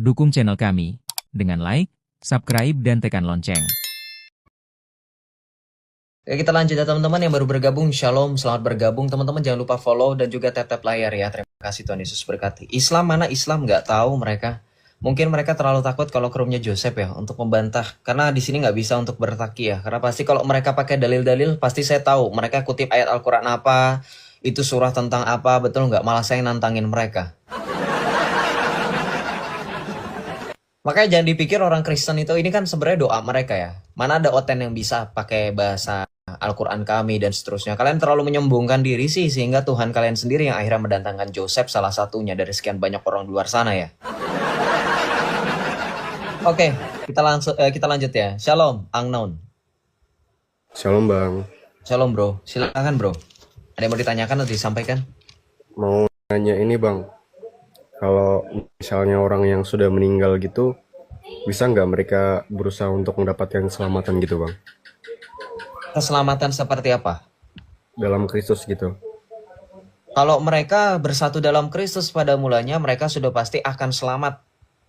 Dukung channel kami dengan like, subscribe, dan tekan lonceng. Oke, kita lanjut ya teman-teman yang baru bergabung. Shalom, selamat bergabung teman-teman. Jangan lupa follow dan juga tap-tap layar ya. Terima kasih, Tuhan Yesus berkati. Islam mana Islam nggak tahu mereka. Mungkin mereka terlalu takut kalau ke roomnya Joseph ya untuk membantah. Karena di sini nggak bisa untuk bertaki ya. Karena pasti kalau mereka pakai dalil-dalil pasti saya tahu mereka kutip ayat Al-Quran apa, itu surah tentang apa, betul nggak? Malah saya nantangin mereka. Makanya jangan dipikir orang Kristen itu ini kan sebenarnya doa mereka ya. Mana ada oten yang bisa pakai bahasa Al-Quran kami dan seterusnya. Kalian terlalu menyombongkan diri sih sehingga Tuhan kalian sendiri yang akhirnya mendatangkan Joseph salah satunya dari sekian banyak orang di luar sana ya. Oke, kita lanjut ya. Shalom, Unknown. Shalom Bang, Shalom bro, silakan bro. Ada yang mau ditanyakan atau disampaikan? mau nanya ini Bang, kalau misalnya orang yang sudah meninggal gitu, bisa nggak mereka berusaha untuk mendapatkan keselamatan gitu Bang, Keselamatan seperti apa? dalam Kristus gitu? Kalau mereka bersatu dalam Kristus pada mulanya, mereka sudah pasti akan selamat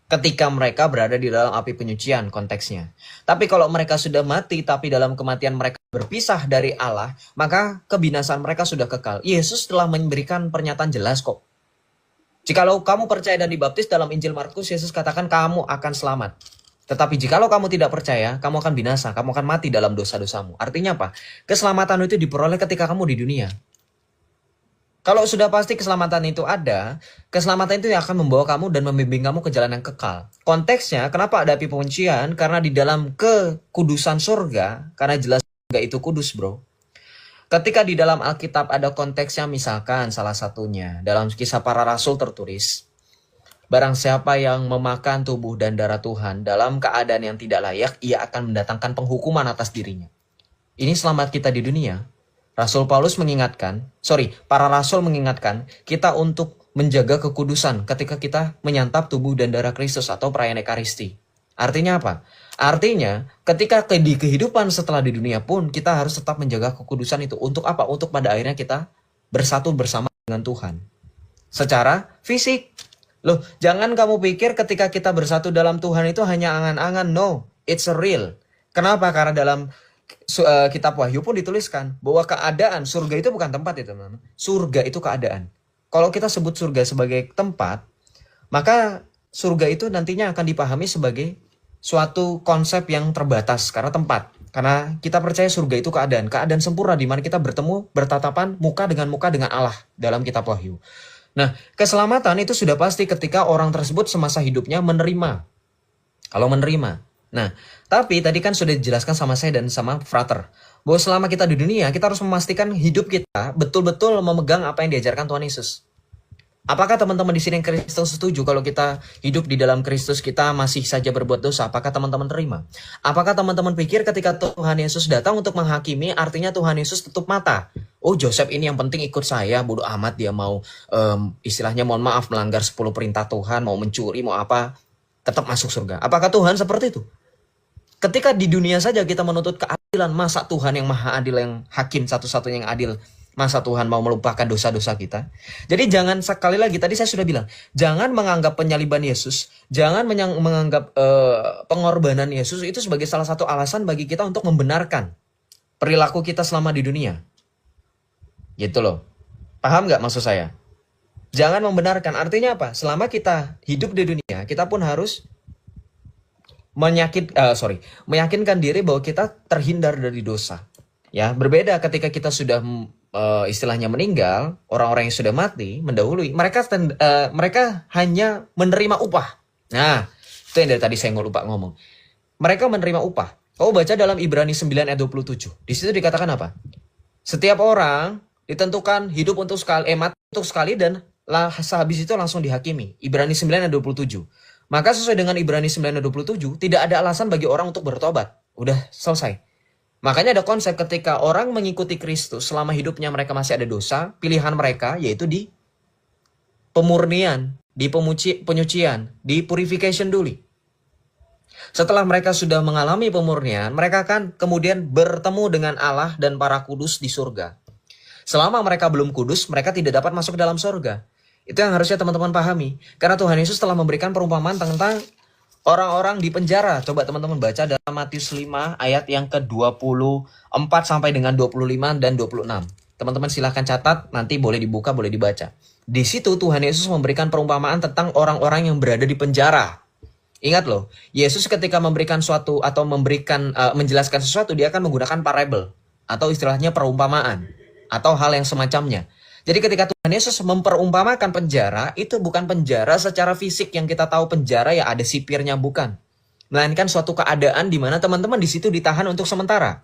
ketika mereka berada di dalam api penyucian konteksnya. Tapi kalau mereka sudah mati, tapi dalam kematian mereka berpisah dari Allah, maka kebinasaan mereka sudah kekal. Yesus telah memberikan pernyataan jelas kok. Jikalau kamu percaya dan dibaptis dalam Injil Markus, Yesus katakan kamu akan selamat. Tetapi jikalau kamu tidak percaya, kamu akan binasa, kamu akan mati dalam dosa-dosamu. Artinya apa? Keselamatan itu diperoleh ketika kamu di dunia. Kalau sudah pasti keselamatan itu ada, keselamatan itu yang akan membawa kamu dan membimbing kamu ke jalan yang kekal. Konteksnya, kenapa ada api penyucian? Karena di dalam kekudusan surga, karena jelas surga itu kudus bro. Ketika di dalam Alkitab ada konteksnya misalkan salah satunya, dalam kisah para rasul tertulis, barang siapa yang memakan tubuh dan darah Tuhan dalam keadaan yang tidak layak, ia akan mendatangkan penghukuman atas dirinya. Ini selamat kita di dunia. Para rasul mengingatkan kita untuk menjaga kekudusan ketika kita menyantap tubuh dan darah Kristus atau perayaan Ekaristi. Artinya apa? Artinya ketika di kehidupan setelah di dunia pun kita harus tetap menjaga kekudusan itu. Untuk apa? Untuk pada akhirnya kita bersatu bersama dengan Tuhan. Secara fisik. Loh, jangan kamu pikir ketika kita bersatu dalam Tuhan itu hanya angan-angan. No, it's real. Kenapa? Karena dalam kitab Wahyu pun dituliskan bahwa keadaan surga itu bukan tempat itu teman-teman. Surga itu keadaan. Kalau kita sebut surga sebagai tempat, maka surga itu nantinya akan dipahami sebagai suatu konsep yang terbatas karena tempat. Karena kita percaya surga itu keadaan sempurna di mana kita bertemu bertatapan muka dengan Allah dalam kitab Wahyu. Nah, keselamatan itu sudah pasti ketika orang tersebut semasa hidupnya menerima. Kalau menerima. Nah, tapi tadi kan sudah dijelaskan sama saya dan sama Frater, bahwa selama kita di dunia, kita harus memastikan hidup kita betul-betul memegang apa yang diajarkan Tuhan Yesus. Apakah teman-teman di sini yang Kristen setuju kalau kita hidup di dalam Kristus, kita masih saja berbuat dosa? Apakah teman-teman terima? Apakah teman-teman pikir ketika Tuhan Yesus datang untuk menghakimi, artinya Tuhan Yesus tutup mata? Oh, Joseph ini yang penting ikut saya, bodoh amat dia mau, istilahnya mohon maaf, melanggar 10 perintah Tuhan, mau mencuri, mau apa, tetap masuk surga. Apakah Tuhan seperti itu? Ketika di dunia saja kita menuntut keadilan, masa Tuhan yang maha adil, yang hakim satu-satunya yang adil, masa Tuhan mau melupakan dosa-dosa kita? Jadi jangan, sekali lagi tadi saya sudah bilang, jangan menganggap penyaliban Yesus, jangan menganggap pengorbanan Yesus itu sebagai salah satu alasan bagi kita untuk membenarkan perilaku kita selama di dunia. Gitu loh. Paham nggak maksud saya? Jangan membenarkan, artinya apa? Selama kita hidup di dunia, kita pun harus meyakinkan diri bahwa kita terhindar dari dosa. Ya, berbeda ketika kita sudah istilahnya meninggal, orang-orang yang sudah mati mendahului, mereka hanya menerima upah. Nah, itu yang dari tadi saya lupa ngomong. Mereka menerima upah. Kau baca dalam Ibrani 9 ayat 27. Di situ dikatakan apa? Setiap orang ditentukan hidup untuk sekali, mati untuk sekali, dan sehabis itu langsung dihakimi. Ibrani 9 ayat 27. Maka sesuai dengan Ibrani 9 ayat 27, tidak ada alasan bagi orang untuk bertobat. Udah selesai. Makanya ada konsep ketika orang mengikuti Kristus, selama hidupnya mereka masih ada dosa, pilihan mereka yaitu di pemurnian, di penyucian, di purification dulu. Setelah mereka sudah mengalami pemurnian, mereka akan kemudian bertemu dengan Allah dan para kudus di surga. Selama mereka belum kudus, mereka tidak dapat masuk ke dalam surga. Itu yang harusnya teman-teman pahami. Karena Tuhan Yesus telah memberikan perumpamaan tentang orang-orang di penjara. Coba teman-teman baca dalam Matius 5 ayat yang ke-24 sampai dengan 25 dan 26. Teman-teman silahkan catat, nanti boleh dibuka, boleh dibaca. Di situ Tuhan Yesus memberikan perumpamaan tentang orang-orang yang berada di penjara. Ingat loh, Yesus ketika memberikan suatu atau menjelaskan sesuatu, dia akan menggunakan parable atau istilahnya perumpamaan atau hal yang semacamnya. Jadi ketika Tuhan Yesus memperumpamakan penjara, itu bukan penjara secara fisik yang kita tahu penjara ya ada sipirnya, bukan. Melainkan suatu keadaan di mana teman-teman di situ ditahan untuk sementara.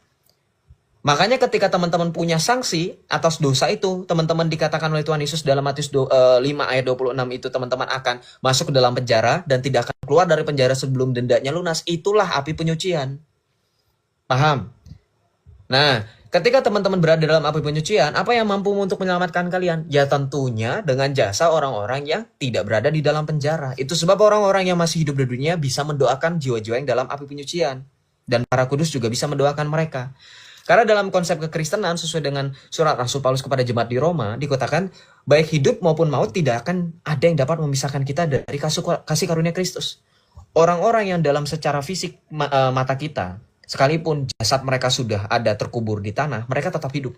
Makanya ketika teman-teman punya sanksi atas dosa itu, teman-teman dikatakan oleh Tuhan Yesus dalam Matius 5 ayat 26 itu, teman-teman akan masuk ke dalam penjara dan tidak akan keluar dari penjara sebelum dendanya lunas. Itulah api penyucian. Paham? Nah, ketika teman-teman berada dalam api penyucian, apa yang mampu untuk menyelamatkan kalian? Ya tentunya dengan jasa orang-orang yang tidak berada di dalam penjara. Itu sebab orang-orang yang masih hidup di dunia bisa mendoakan jiwa-jiwa yang dalam api penyucian. Dan para kudus juga bisa mendoakan mereka. Karena dalam konsep kekristenan sesuai dengan surat Rasul Paulus kepada jemaat di Roma, dikatakan baik hidup maupun maut tidak akan ada yang dapat memisahkan kita dari kasih karunia Kristus. Orang-orang yang dalam secara fisik mata kita, sekalipun jasad mereka sudah ada terkubur di tanah, mereka tetap hidup.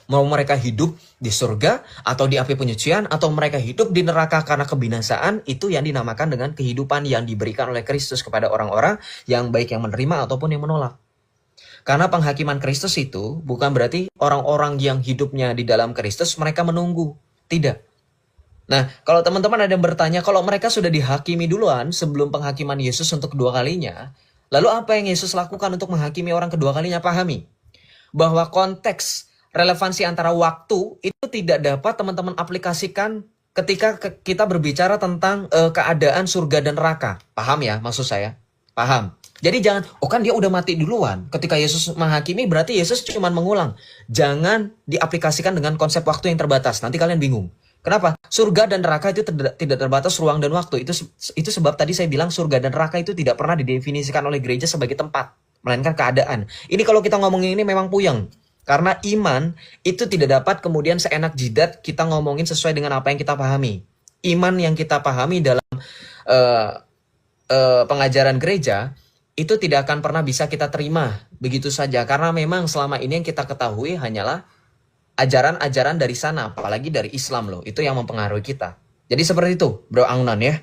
Mau mereka hidup di surga atau di api penyucian, atau mereka hidup di neraka karena kebinasaan, itu yang dinamakan dengan kehidupan yang diberikan oleh Kristus kepada orang-orang yang baik yang menerima ataupun yang menolak. Karena penghakiman Kristus itu bukan berarti orang-orang yang hidupnya di dalam Kristus mereka menunggu. Tidak. Nah, kalau teman-teman ada yang bertanya, kalau mereka sudah dihakimi duluan sebelum penghakiman Yesus untuk kedua kalinya, lalu apa yang Yesus lakukan untuk menghakimi orang kedua kalinya? Pahami bahwa konteks relevansi antara waktu itu tidak dapat teman-teman aplikasikan ketika kita berbicara tentang keadaan surga dan neraka. Paham ya maksud saya? Paham? Jadi jangan, oh kan dia udah mati duluan. Ketika Yesus menghakimi berarti Yesus cuma mengulang. Jangan diaplikasikan dengan konsep waktu yang terbatas. Nanti kalian bingung. Kenapa? Surga dan neraka itu tidak terbatas ruang dan waktu. Itu sebab tadi saya bilang surga dan neraka itu tidak pernah didefinisikan oleh gereja sebagai tempat, melainkan keadaan. Ini kalau kita ngomongin ini memang puyeng. Karena iman itu tidak dapat kemudian seenak jidat kita ngomongin sesuai dengan apa yang kita pahami. Iman yang kita pahami dalam pengajaran gereja itu tidak akan pernah bisa kita terima begitu saja. Karena memang selama ini yang kita ketahui hanyalah ajaran-ajaran dari sana, apalagi dari Islam loh. Itu yang mempengaruhi kita. Jadi seperti itu, Bro Angnon ya.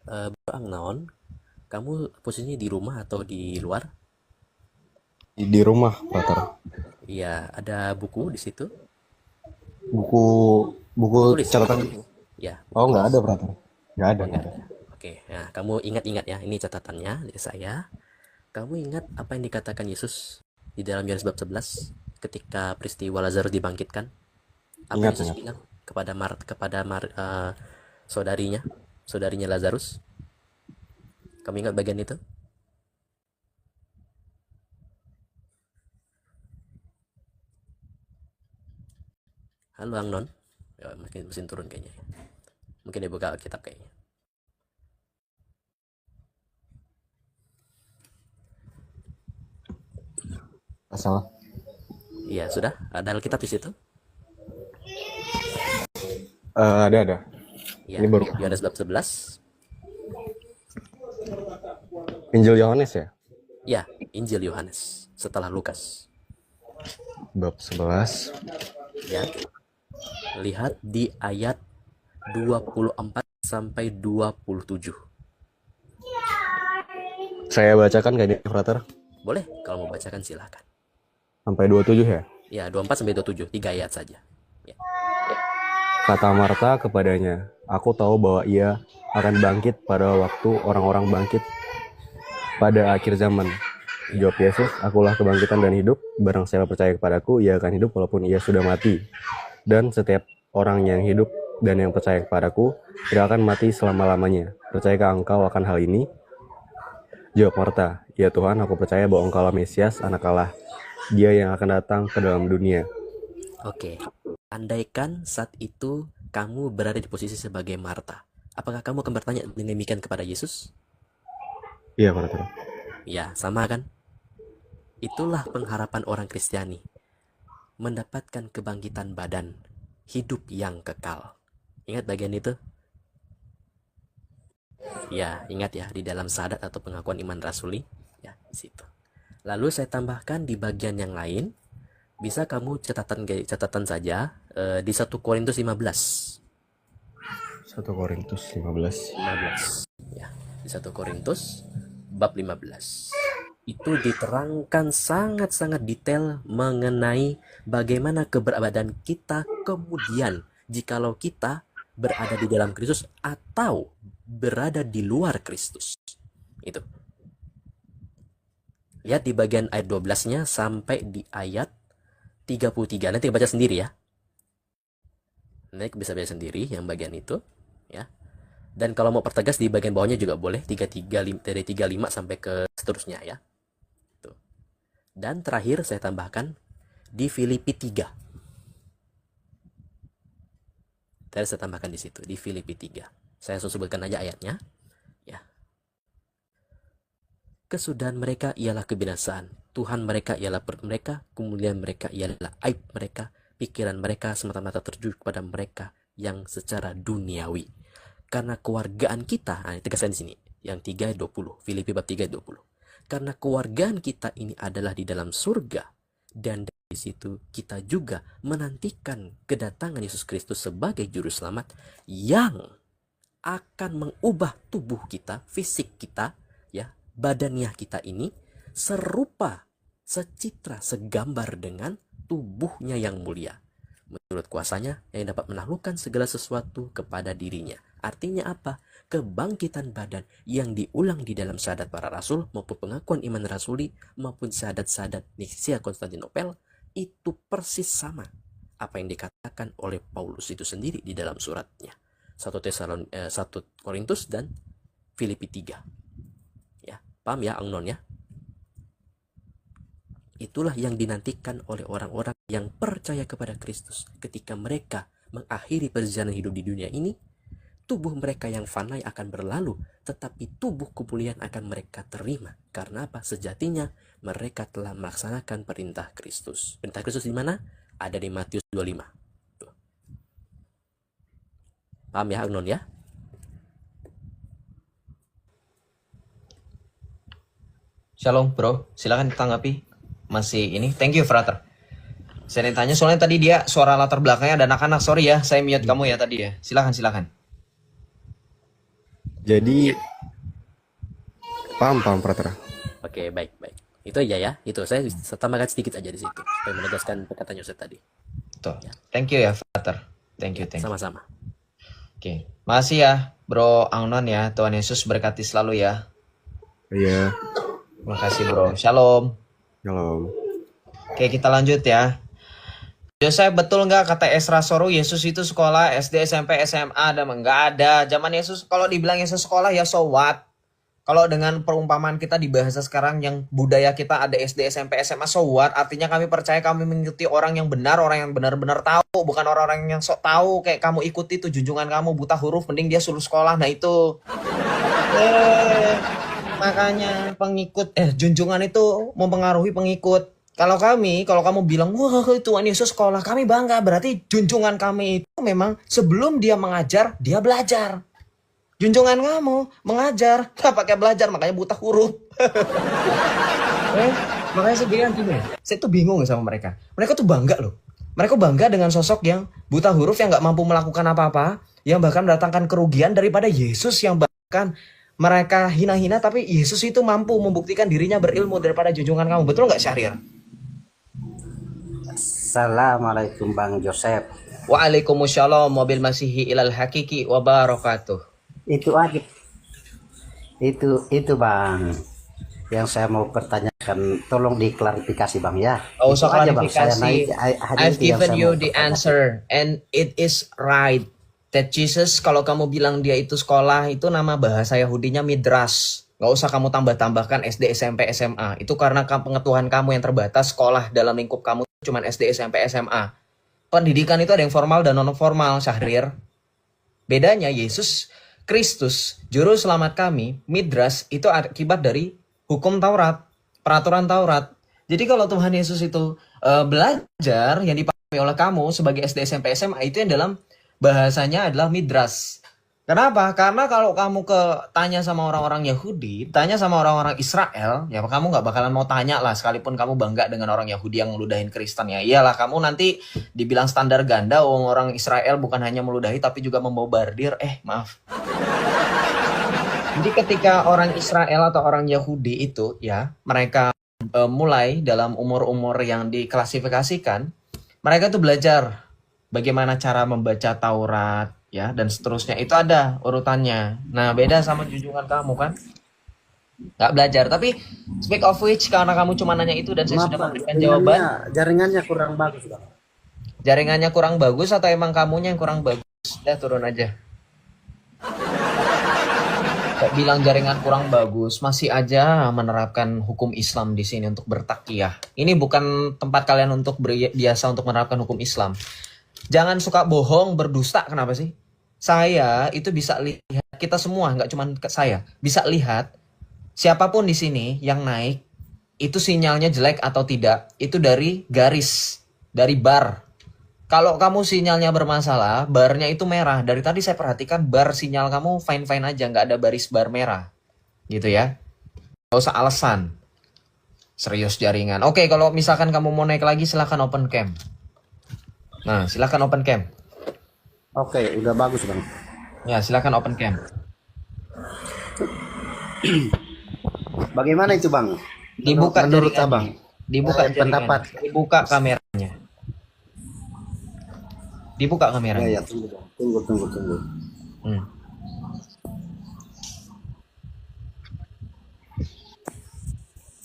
Bro Angnon, kamu posisinya di rumah atau di luar? Di rumah, Frater. Iya, ada buku di situ. Buku Tulis. catatan. Ya. Oh, nggak ada, Frater. Nggak ada. Oke, nah kamu ingat-ingat ya, ini catatannya dari saya. Kamu ingat apa yang dikatakan Yesus di dalam Yohanes bab 11 ketika peristiwa Lazarus dibangkitkan? Apa Ingat, Yesus ingat. bilang kepada saudarinya Lazarus? Kamu ingat bagian itu? Halo Angnon, ya, mesin turun kayaknya. Mungkin dia buka Alkitab kayaknya. Salah. Iya, sudah. Ada Alkitab di situ? Ada. Ya, Ini baru. Yohanes bab 11. Injil Yohanes ya? Ya, Injil Yohanes setelah Lukas. Bab 11. Ya. Lihat di ayat 24 sampai 27. Saya bacakan nggak nih, Frater? Boleh, kalau mau bacakan silakan. Sampai 27 ya? Ya, 24 sampai 27, 3 ayat saja. Ya. Kata Marta kepadanya, aku tahu bahwa ia akan bangkit pada waktu orang-orang bangkit pada akhir zaman. Jawab Yesus, akulah kebangkitan dan hidup. Barang siapa percaya kepadaku, ia akan hidup walaupun ia sudah mati. Dan setiap orang yang hidup dan yang percaya kepadaku tidak akan mati selama-lamanya. Percayakah engkau akan hal ini? Jawab Marta, ya Tuhan, aku percaya bahwa engkaulah Mesias, anak Allah, dia yang akan datang ke dalam dunia. Oke. Andaikan saat itu kamu berada di posisi sebagai Marta, apakah kamu akan bertanya demikian kepada Yesus? Iya, Frater. Ya, sama kan? Itulah pengharapan orang Kristiani. mendapatkan kebangkitan badan, hidup yang kekal. Ingat bagian itu? Ya, ingat ya, di dalam syahadat atau pengakuan iman rasuli, ya, di situ. Lalu saya tambahkan di bagian yang lain, bisa kamu catatan saja di 1 Korintus 15. 1 Korintus 15. Ya, di 1 Korintus bab 15. Itu diterangkan sangat-sangat detail mengenai bagaimana keberadaan kita kemudian jikalau kita berada di dalam Kristus atau berada di luar Kristus. Itu. Lihat di bagian ayat 12-nya sampai di ayat 33. Nanti baca sendiri ya. Nanti bisa baca sendiri yang bagian itu, ya. Dan kalau mau pertegas di bagian bawahnya juga boleh 35 dari 35 sampai ke seterusnya ya. Tuh. Dan terakhir saya tambahkan di Filipi 3. Tadi saya tambahkan di situ di Filipi 3. Saya sebutkan aja ayatnya. Ya. Kesudahan mereka ialah kebinasaan. Tuhan mereka ialah perut mereka, kemudian mereka ialah aib mereka, pikiran mereka semata-mata tertuju kepada mereka yang secara duniawi. Karena kewargaan kita, nah tegaskan di sini, yang 3:20, Filipi bab 3:20. Karena kewargaan kita ini adalah di dalam surga, dan dari situ kita juga menantikan kedatangan Yesus Kristus sebagai juru selamat yang akan mengubah tubuh kita, fisik kita, ya, badaniah kita ini serupa, secitra, segambar dengan tubuhnya yang mulia. Menurut kuasanya yang dapat menaklukkan segala sesuatu kepada dirinya. Artinya apa? Kebangkitan badan yang diulang di dalam syahadat para rasul maupun pengakuan iman rasuli maupun syahadat-syahadat Niksia Konstantinopel itu persis sama apa yang dikatakan oleh Paulus itu sendiri di dalam suratnya 1 Korintus dan Filipi 3. Ya, paham ya Angnon ya? Itulah yang dinantikan oleh orang-orang yang percaya kepada Kristus ketika mereka mengakhiri perjalanan hidup di dunia ini. Tubuh mereka yang fana akan berlalu, tetapi tubuh kemuliaan akan mereka terima. Karena apa? Sejatinya mereka telah melaksanakan perintah Kristus. Perintah Kristus di mana? Ada di Matius 25. Tuh. Paham ya Agnon ya? Shalom bro, silakan tanggapi. Masih ini, thank you Frater. Saya tanya soalnya tadi dia suara latar belakangnya ada anak-anak, sorry ya, saya mute kamu ya tadi ya. Silakan. Jadi paham Frater. Oke, baik. Itu aja ya. Itu saya tambahkan sedikit aja di situ supaya menegaskan perkataan Yosef tadi. Tuh. Thank you ya Frater. Thank you. Sama-sama. Oke. Makasih ya Bro Angnon ya. Tuhan Yesus berkati selalu ya. Iya. Makasih Bro. Shalom. Shalom. Oke, kita lanjut ya. Yosef, betul nggak kata Esra Soru Yesus itu sekolah SD, SMP, SMA? Dan nggak ada. Zaman Yesus, kalau dibilang Yesus sekolah ya so what? Kalau dengan perumpamaan kita di bahasa sekarang yang budaya kita ada SD, SMP, SMA, so what? Artinya kami percaya kami mengikuti orang yang benar, orang yang benar-benar tahu, bukan orang-orang yang sok tahu. Kayak kamu ikuti tuh junjungan kamu buta huruf, mending dia suruh sekolah. Nah itu. Makanya junjungan itu mempengaruhi pengikut. Kalau kamu bilang, wah Tuhan Yesus sekolah, kami bangga. Berarti junjungan kami itu memang sebelum dia mengajar, dia belajar. Junjungan kamu mengajar, nggak pakai belajar, makanya buta huruf. Makanya saya tuh bingung sama mereka. Mereka tuh bangga loh. Mereka bangga dengan sosok yang buta huruf, yang nggak mampu melakukan apa-apa, yang bahkan mendatangkan kerugian daripada Yesus yang bahkan mereka hina-hina, tapi Yesus itu mampu membuktikan dirinya berilmu daripada junjungan kamu. Betul nggak Syahrir? Assalamualaikum Bang Joseph. Waalaikumsalam mobil masihi ilal hakiki wa barakatuh. Itu aja. Itu Bang. Yang saya mau pertanyakan, tolong diklarifikasi Bang ya. Oh, so aja, Bang. klarifikasi. I've given you the answer and it is right. That Jesus, kalau kamu bilang dia itu sekolah, itu nama bahasa Yahudinya midras. Gak usah kamu tambah-tambahkan SD, SMP, SMA. Itu karena pengetahuan kamu yang terbatas, sekolah dalam lingkup kamu cuma SD, SMP, SMA. Pendidikan itu ada yang formal dan non-formal, Syahrir. Bedanya Yesus Kristus, juru selamat kami, midras, itu akibat dari hukum Taurat, peraturan Taurat. Jadi kalau Tuhan Yesus itu belajar yang dipahami oleh kamu sebagai SD, SMP, SMA itu yang dalam bahasanya adalah midras. Kenapa? Karena kalau kamu tanya sama orang-orang Yahudi, tanya sama orang-orang Israel, ya kamu nggak bakalan mau tanya lah, sekalipun kamu bangga dengan orang Yahudi yang ngeludahin Kristen ya. Iyalah, kamu nanti dibilang standar ganda, orang Israel bukan hanya meludahi tapi juga membombardir. Maaf. Jadi ketika orang Israel atau orang Yahudi itu ya, mereka mulai dalam umur-umur yang diklasifikasikan, mereka tuh belajar bagaimana cara membaca Taurat ya dan seterusnya, itu ada urutannya. Nah, beda sama junjungan kamu kan, nggak belajar. Tapi speak of which, karena kamu cuma nanya itu dan saya Maaf, sudah Bang, memberikan jawaban. jaringannya kurang bagus, Bang. Jaringannya kurang bagus atau emang kamunya yang kurang bagus? Ya turun aja. Kok bilang jaringan kurang bagus, masih aja menerapkan hukum Islam di sini untuk bertakiah. Ini bukan tempat kalian untuk biasa untuk menerapkan hukum Islam. Jangan suka bohong, berdusta. Kenapa sih? Saya itu bisa lihat, kita semua, nggak cuma saya, bisa lihat siapapun di sini yang naik, itu sinyalnya jelek atau tidak, itu dari garis, dari bar. Kalau kamu sinyalnya bermasalah, barnya itu merah. Dari tadi saya perhatikan bar sinyal kamu fine-fine aja, nggak ada baris bar merah. Gitu ya. Nggak usah alasan. Serius jaringan. Oke, kalau misalkan kamu mau naik lagi, silahkan open cam. Nah, silakan open cam. Oke, udah bagus, Bang. Ya, silakan open cam. Bagaimana itu, Bang? Dibuka menurut jaringannya. Abang. Dibuka jaringannya. Pendapat. Dibuka kameranya. Dibuka Ya, kameranya. ya, tunggu, Bang. Tunggu. Hmm.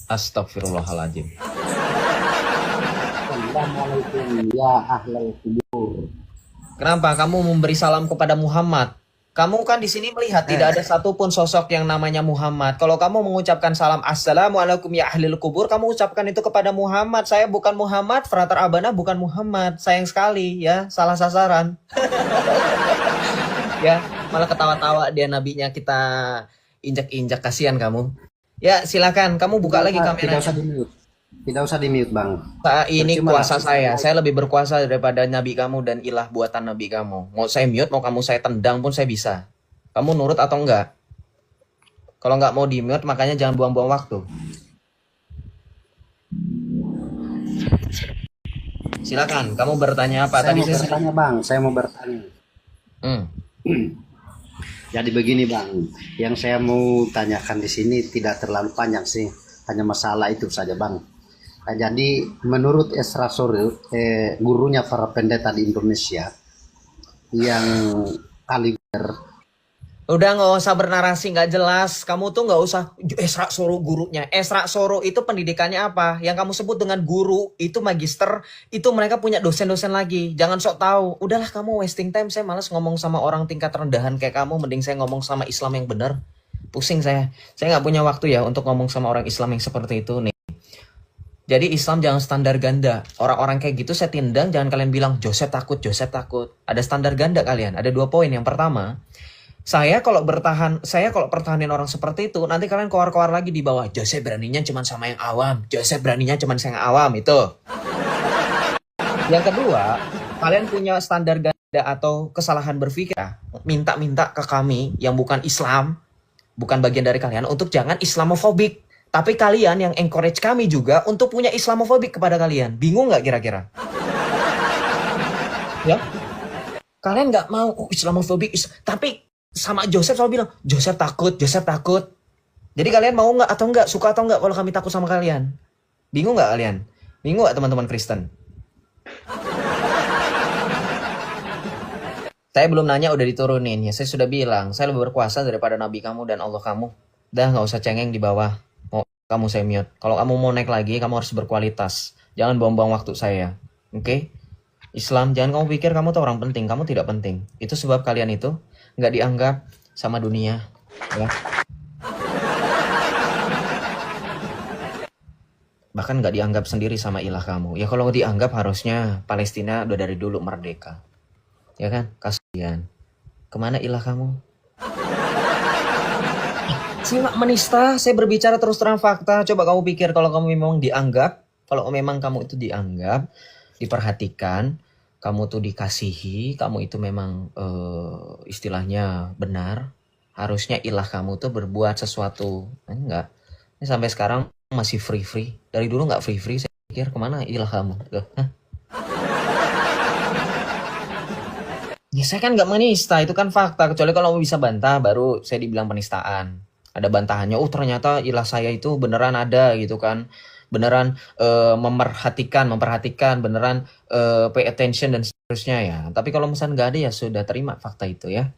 Astagfirullahaladzim. Assalamualaikum ya ahlal kubur. Kenapa kamu memberi salam kepada Muhammad? Kamu kan di sini melihat tidak ada satupun sosok yang namanya Muhammad. Kalau kamu mengucapkan salam Assalamualaikum ya ahlil kubur, kamu ucapkan itu kepada Muhammad. Saya bukan Muhammad, Frater Abana bukan Muhammad. Sayang sekali ya, salah sasaran. Ya, malah ketawa-tawa dia nabinya kita injak-injak, kasihan kamu. Ya, silakan kamu buka lagi kameranya. Tidak usah di mute, Bang. Ini Percuma kuasa lah. saya lebih berkuasa daripada nabi kamu dan ilah buatan nabi kamu. Mau saya mute, mau kamu saya tendang pun saya bisa. Kamu nurut atau enggak? Kalau enggak mau di mute, makanya jangan buang-buang waktu. Silakan, kamu bertanya apa? Saya Tadi mau bertanya, Bang. Saya mau bertanya. Jadi begini, Bang. Yang saya mau tanyakan di sini tidak terlalu panjang sih. Hanya masalah itu saja, Bang. Nah, jadi menurut Esra Soril, gurunya para pendeta di Indonesia yang kaliber. Udah nggak usah bernarasi nggak jelas. Kamu tuh nggak usah Esra Soro gurunya. Esra Soro itu pendidikannya apa? Yang kamu sebut dengan guru itu magister. Itu mereka punya dosen-dosen lagi. Jangan sok tahu. Udahlah kamu wasting time. Saya malas ngomong sama orang tingkat rendahan kayak kamu. Mending saya ngomong sama Islam yang benar. Pusing saya. Saya nggak punya waktu ya untuk ngomong sama orang Islam yang seperti itu nih. Jadi Islam jangan standar ganda. Orang-orang kayak gitu saya tindang. Jangan kalian bilang Joseph takut, Joseph takut. Ada standar ganda kalian. Ada 2 poin. Yang pertama, saya kalau pertahanin orang seperti itu, nanti kalian keluar-keluar lagi di bawah. Joseph beraninya cuma sama yang awam. Joseph beraninya cuma sama yang awam, itu. Yang kedua, kalian punya standar ganda atau kesalahan berpikir. Minta-minta ke kami yang bukan Islam, bukan bagian dari kalian, untuk jangan Islamofobik. Tapi kalian yang encourage kami juga untuk punya Islamofobik kepada kalian. Bingung nggak kira-kira? Ya? Kalian nggak mau Islamofobik, tapi sama Joseph selalu bilang, Joseph takut, Joseph takut. Jadi kalian mau nggak atau nggak, suka atau nggak kalau kami takut sama kalian? Bingung nggak kalian? Bingung nggak teman-teman Kristen? Saya belum nanya udah diturunin ya. Saya sudah bilang, saya lebih berkuasa daripada nabi kamu dan Allah kamu. Udah nggak usah cengeng di bawah. Mau kamu saya mute. Kalau kamu mau naik lagi, kamu harus berkualitas. Jangan buang-buang waktu saya. Oke? Islam, jangan kamu pikir kamu tuh orang penting. Kamu tidak penting. Itu sebab kalian itu nggak dianggap sama dunia. Ya. Bahkan nggak dianggap sendiri sama ilah kamu. Ya kalau dianggap harusnya Palestina udah dari dulu merdeka. Ya kan? Kasihan. Kemana ilah kamu? Simak menista, saya berbicara terus terang fakta. Coba kamu pikir kalau kamu memang dianggap Kalau memang kamu itu dianggap, diperhatikan, kamu tuh dikasihi, kamu itu memang istilahnya benar, harusnya ilah kamu tuh berbuat sesuatu. Enggak. Ini sampai sekarang masih free-free. Dari dulu nggak free-free, saya pikir kemana ilah kamu? Loh, hah? Ya saya kan nggak menista, itu kan fakta. Kecuali kalau bisa bantah, baru saya dibilang penistaan. Ada bantahannya, oh ternyata ilah saya itu beneran ada gitu kan. Beneran memperhatikan, beneran pay attention dan seterusnya ya. Tapi kalau misalnya nggak ada ya sudah terima fakta itu ya.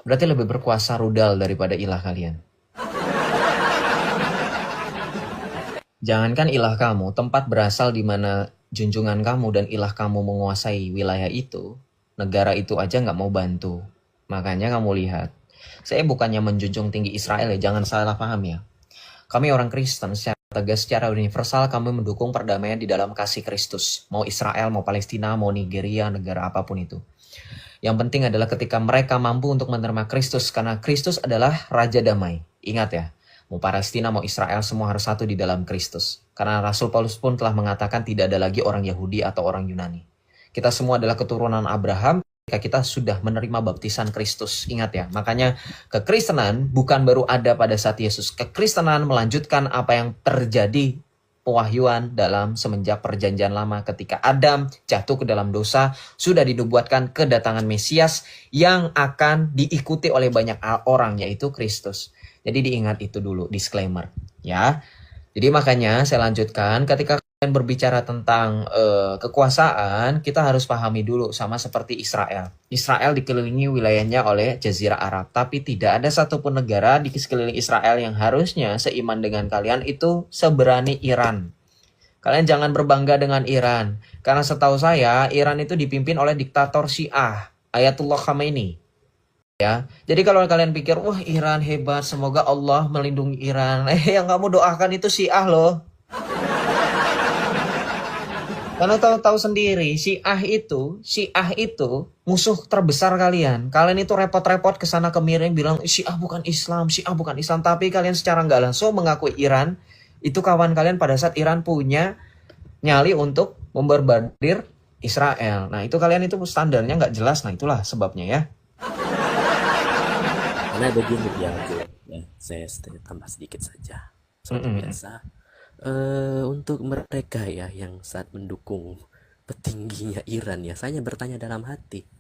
Berarti lebih berkuasa rudal daripada ilah kalian. Jangankan ilah kamu, tempat berasal di mana junjungan kamu dan ilah kamu menguasai wilayah itu, negara itu aja nggak mau bantu. Makanya kamu lihat, saya bukannya menjunjung tinggi Israel ya, jangan salah paham ya. Kami orang Kristen secara tegas, secara universal kami mendukung perdamaian di dalam kasih Kristus. Mau Israel, mau Palestina, mau Nigeria, negara apapun itu. Yang penting adalah ketika mereka mampu untuk menerima Kristus, karena Kristus adalah Raja Damai. Ingat ya, mau Palestina, mau Israel, semua harus satu di dalam Kristus. Karena Rasul Paulus pun telah mengatakan tidak ada lagi orang Yahudi atau orang Yunani. Kita semua adalah keturunan Abraham ketika kita sudah menerima baptisan Kristus. Ingat ya, makanya kekristenan bukan baru ada pada saat Yesus. Kekristenan melanjutkan apa yang terjadi pewahyuan dalam semenjak perjanjian lama ketika Adam jatuh ke dalam dosa, sudah dinubuatkan kedatangan Mesias yang akan diikuti oleh banyak orang, yaitu Kristus. Jadi diingat itu dulu, disclaimer ya. Jadi makanya saya lanjutkan, ketika kalian berbicara tentang kekuasaan, kita harus pahami dulu sama seperti Israel. Israel dikelilingi wilayahnya oleh Jazirah Arab, tapi tidak ada satupun negara di sekeliling Israel yang harusnya seiman dengan kalian itu seberani Iran. Kalian jangan berbangga dengan Iran, karena setahu saya Iran itu dipimpin oleh diktator Syiah, Ayatullah Khamenei. Ya, jadi kalau kalian pikir, wah Iran hebat, semoga Allah melindungi Iran. Yang kamu doakan itu Syiah loh. Karena tahu sendiri, Syiah itu musuh terbesar kalian. Kalian itu repot-repot kesana kemari bilang Syiah bukan Islam, Syiah bukan Islam. Tapi kalian secara nggak langsung mengakui Iran itu kawan kalian pada saat Iran punya nyali untuk membarbadir Israel. Nah itu kalian itu standarnya nggak jelas. Nah itulah sebabnya ya. Karena begini ya, saya tambah sedikit saja. Seperti biasa, untuk mereka ya yang saat mendukung petingginya Iran ya, saya bertanya dalam hati,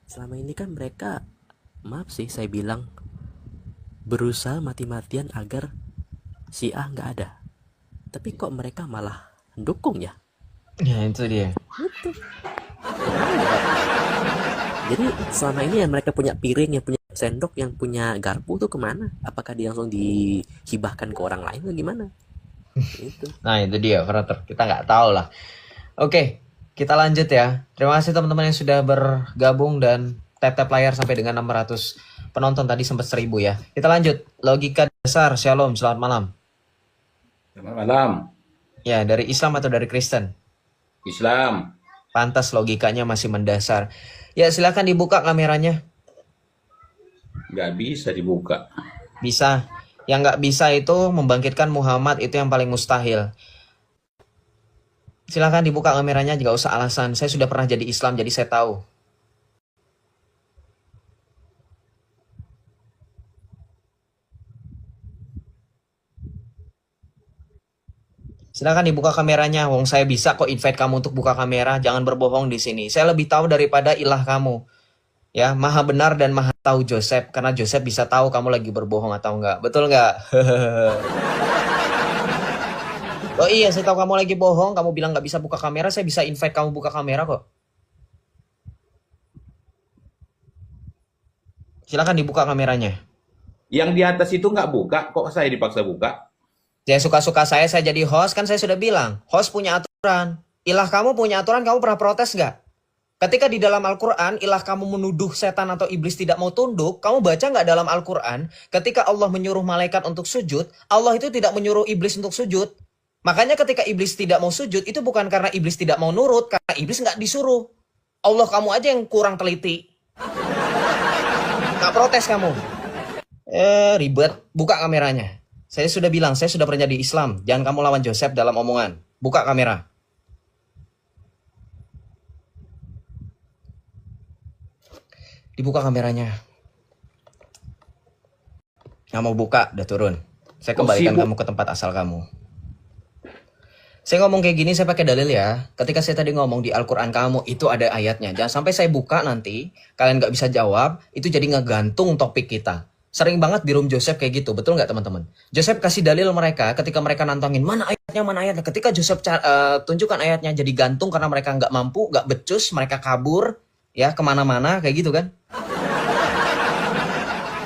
selama ini kan mereka, maaf sih saya bilang, berusaha mati-matian agar Syiah nggak ada. Tapi kok mereka malah mendukung ya? Ya itu dia. Jadi selama ini yang mereka punya piring, yang punya sendok, yang punya garpu tuh kemana? Apakah dia langsung dihibahkan ke orang lain atau gimana? Itu. Nah itu dia, brother. Kita nggak tahu lah. Oke, kita lanjut ya. Terima kasih teman-teman yang sudah bergabung dan tap-tap layar sampai dengan 600 penonton. Tadi sempat 1000 ya. Kita lanjut. Logika dasar. Shalom, selamat malam. Selamat malam. Ya, dari Islam atau dari Kristen? Islam. Pantas logikanya masih mendasar. Ya, silakan dibuka kameranya. Nggak bisa dibuka. Bisa. Yang nggak bisa itu membangkitkan Muhammad, itu yang paling mustahil. Silakan dibuka kameranya, nggak usah alasan. Saya sudah pernah jadi Islam, jadi saya tahu. Silakan dibuka kameranya. Wong saya bisa kok invite kamu untuk buka kamera. Jangan berbohong di sini. Saya lebih tahu daripada ilah kamu. Ya, maha benar dan maha tahu Joseph. Karena Joseph bisa tahu kamu lagi berbohong atau enggak. Betul enggak? Oh iya, saya tahu kamu lagi bohong. Kamu bilang nggak bisa buka kamera. Saya bisa invite kamu buka kamera kok. Silakan dibuka kameranya. Yang di atas itu nggak buka, kok saya dipaksa buka? Ya suka-suka saya jadi host. Kan saya sudah bilang, host punya aturan. Ilah kamu punya aturan, kamu pernah protes nggak? Ketika di dalam Al-Quran, ilah kamu menuduh setan atau iblis tidak mau tunduk, kamu baca nggak dalam Al-Quran, ketika Allah menyuruh malaikat untuk sujud, Allah itu tidak menyuruh iblis untuk sujud. Makanya ketika iblis tidak mau sujud, itu bukan karena iblis tidak mau nurut, karena iblis nggak disuruh. Allah kamu aja yang kurang teliti. Nggak protes kamu. Ribet, buka kameranya. Saya sudah bilang, saya sudah pernah jadi Islam. Jangan kamu lawan Joseph dalam omongan. Buka kamera. Dibuka kameranya. Nggak mau buka, udah turun. Saya kembalikan kamu ke tempat asal kamu. Saya ngomong kayak gini, saya pakai dalil ya. Ketika saya tadi ngomong di Al-Quran kamu, itu ada ayatnya. Jangan sampai saya buka nanti, kalian nggak bisa jawab, itu jadi ngegantung topik kita. Sering banget di room Joseph kayak gitu, betul nggak teman-teman? Joseph kasih dalil mereka ketika mereka nantangin, mana ayatnya, mana ayatnya. Ketika Joseph tunjukkan ayatnya, jadi gantung karena mereka nggak mampu, nggak becus, mereka kabur, ya kemana-mana, kayak gitu kan.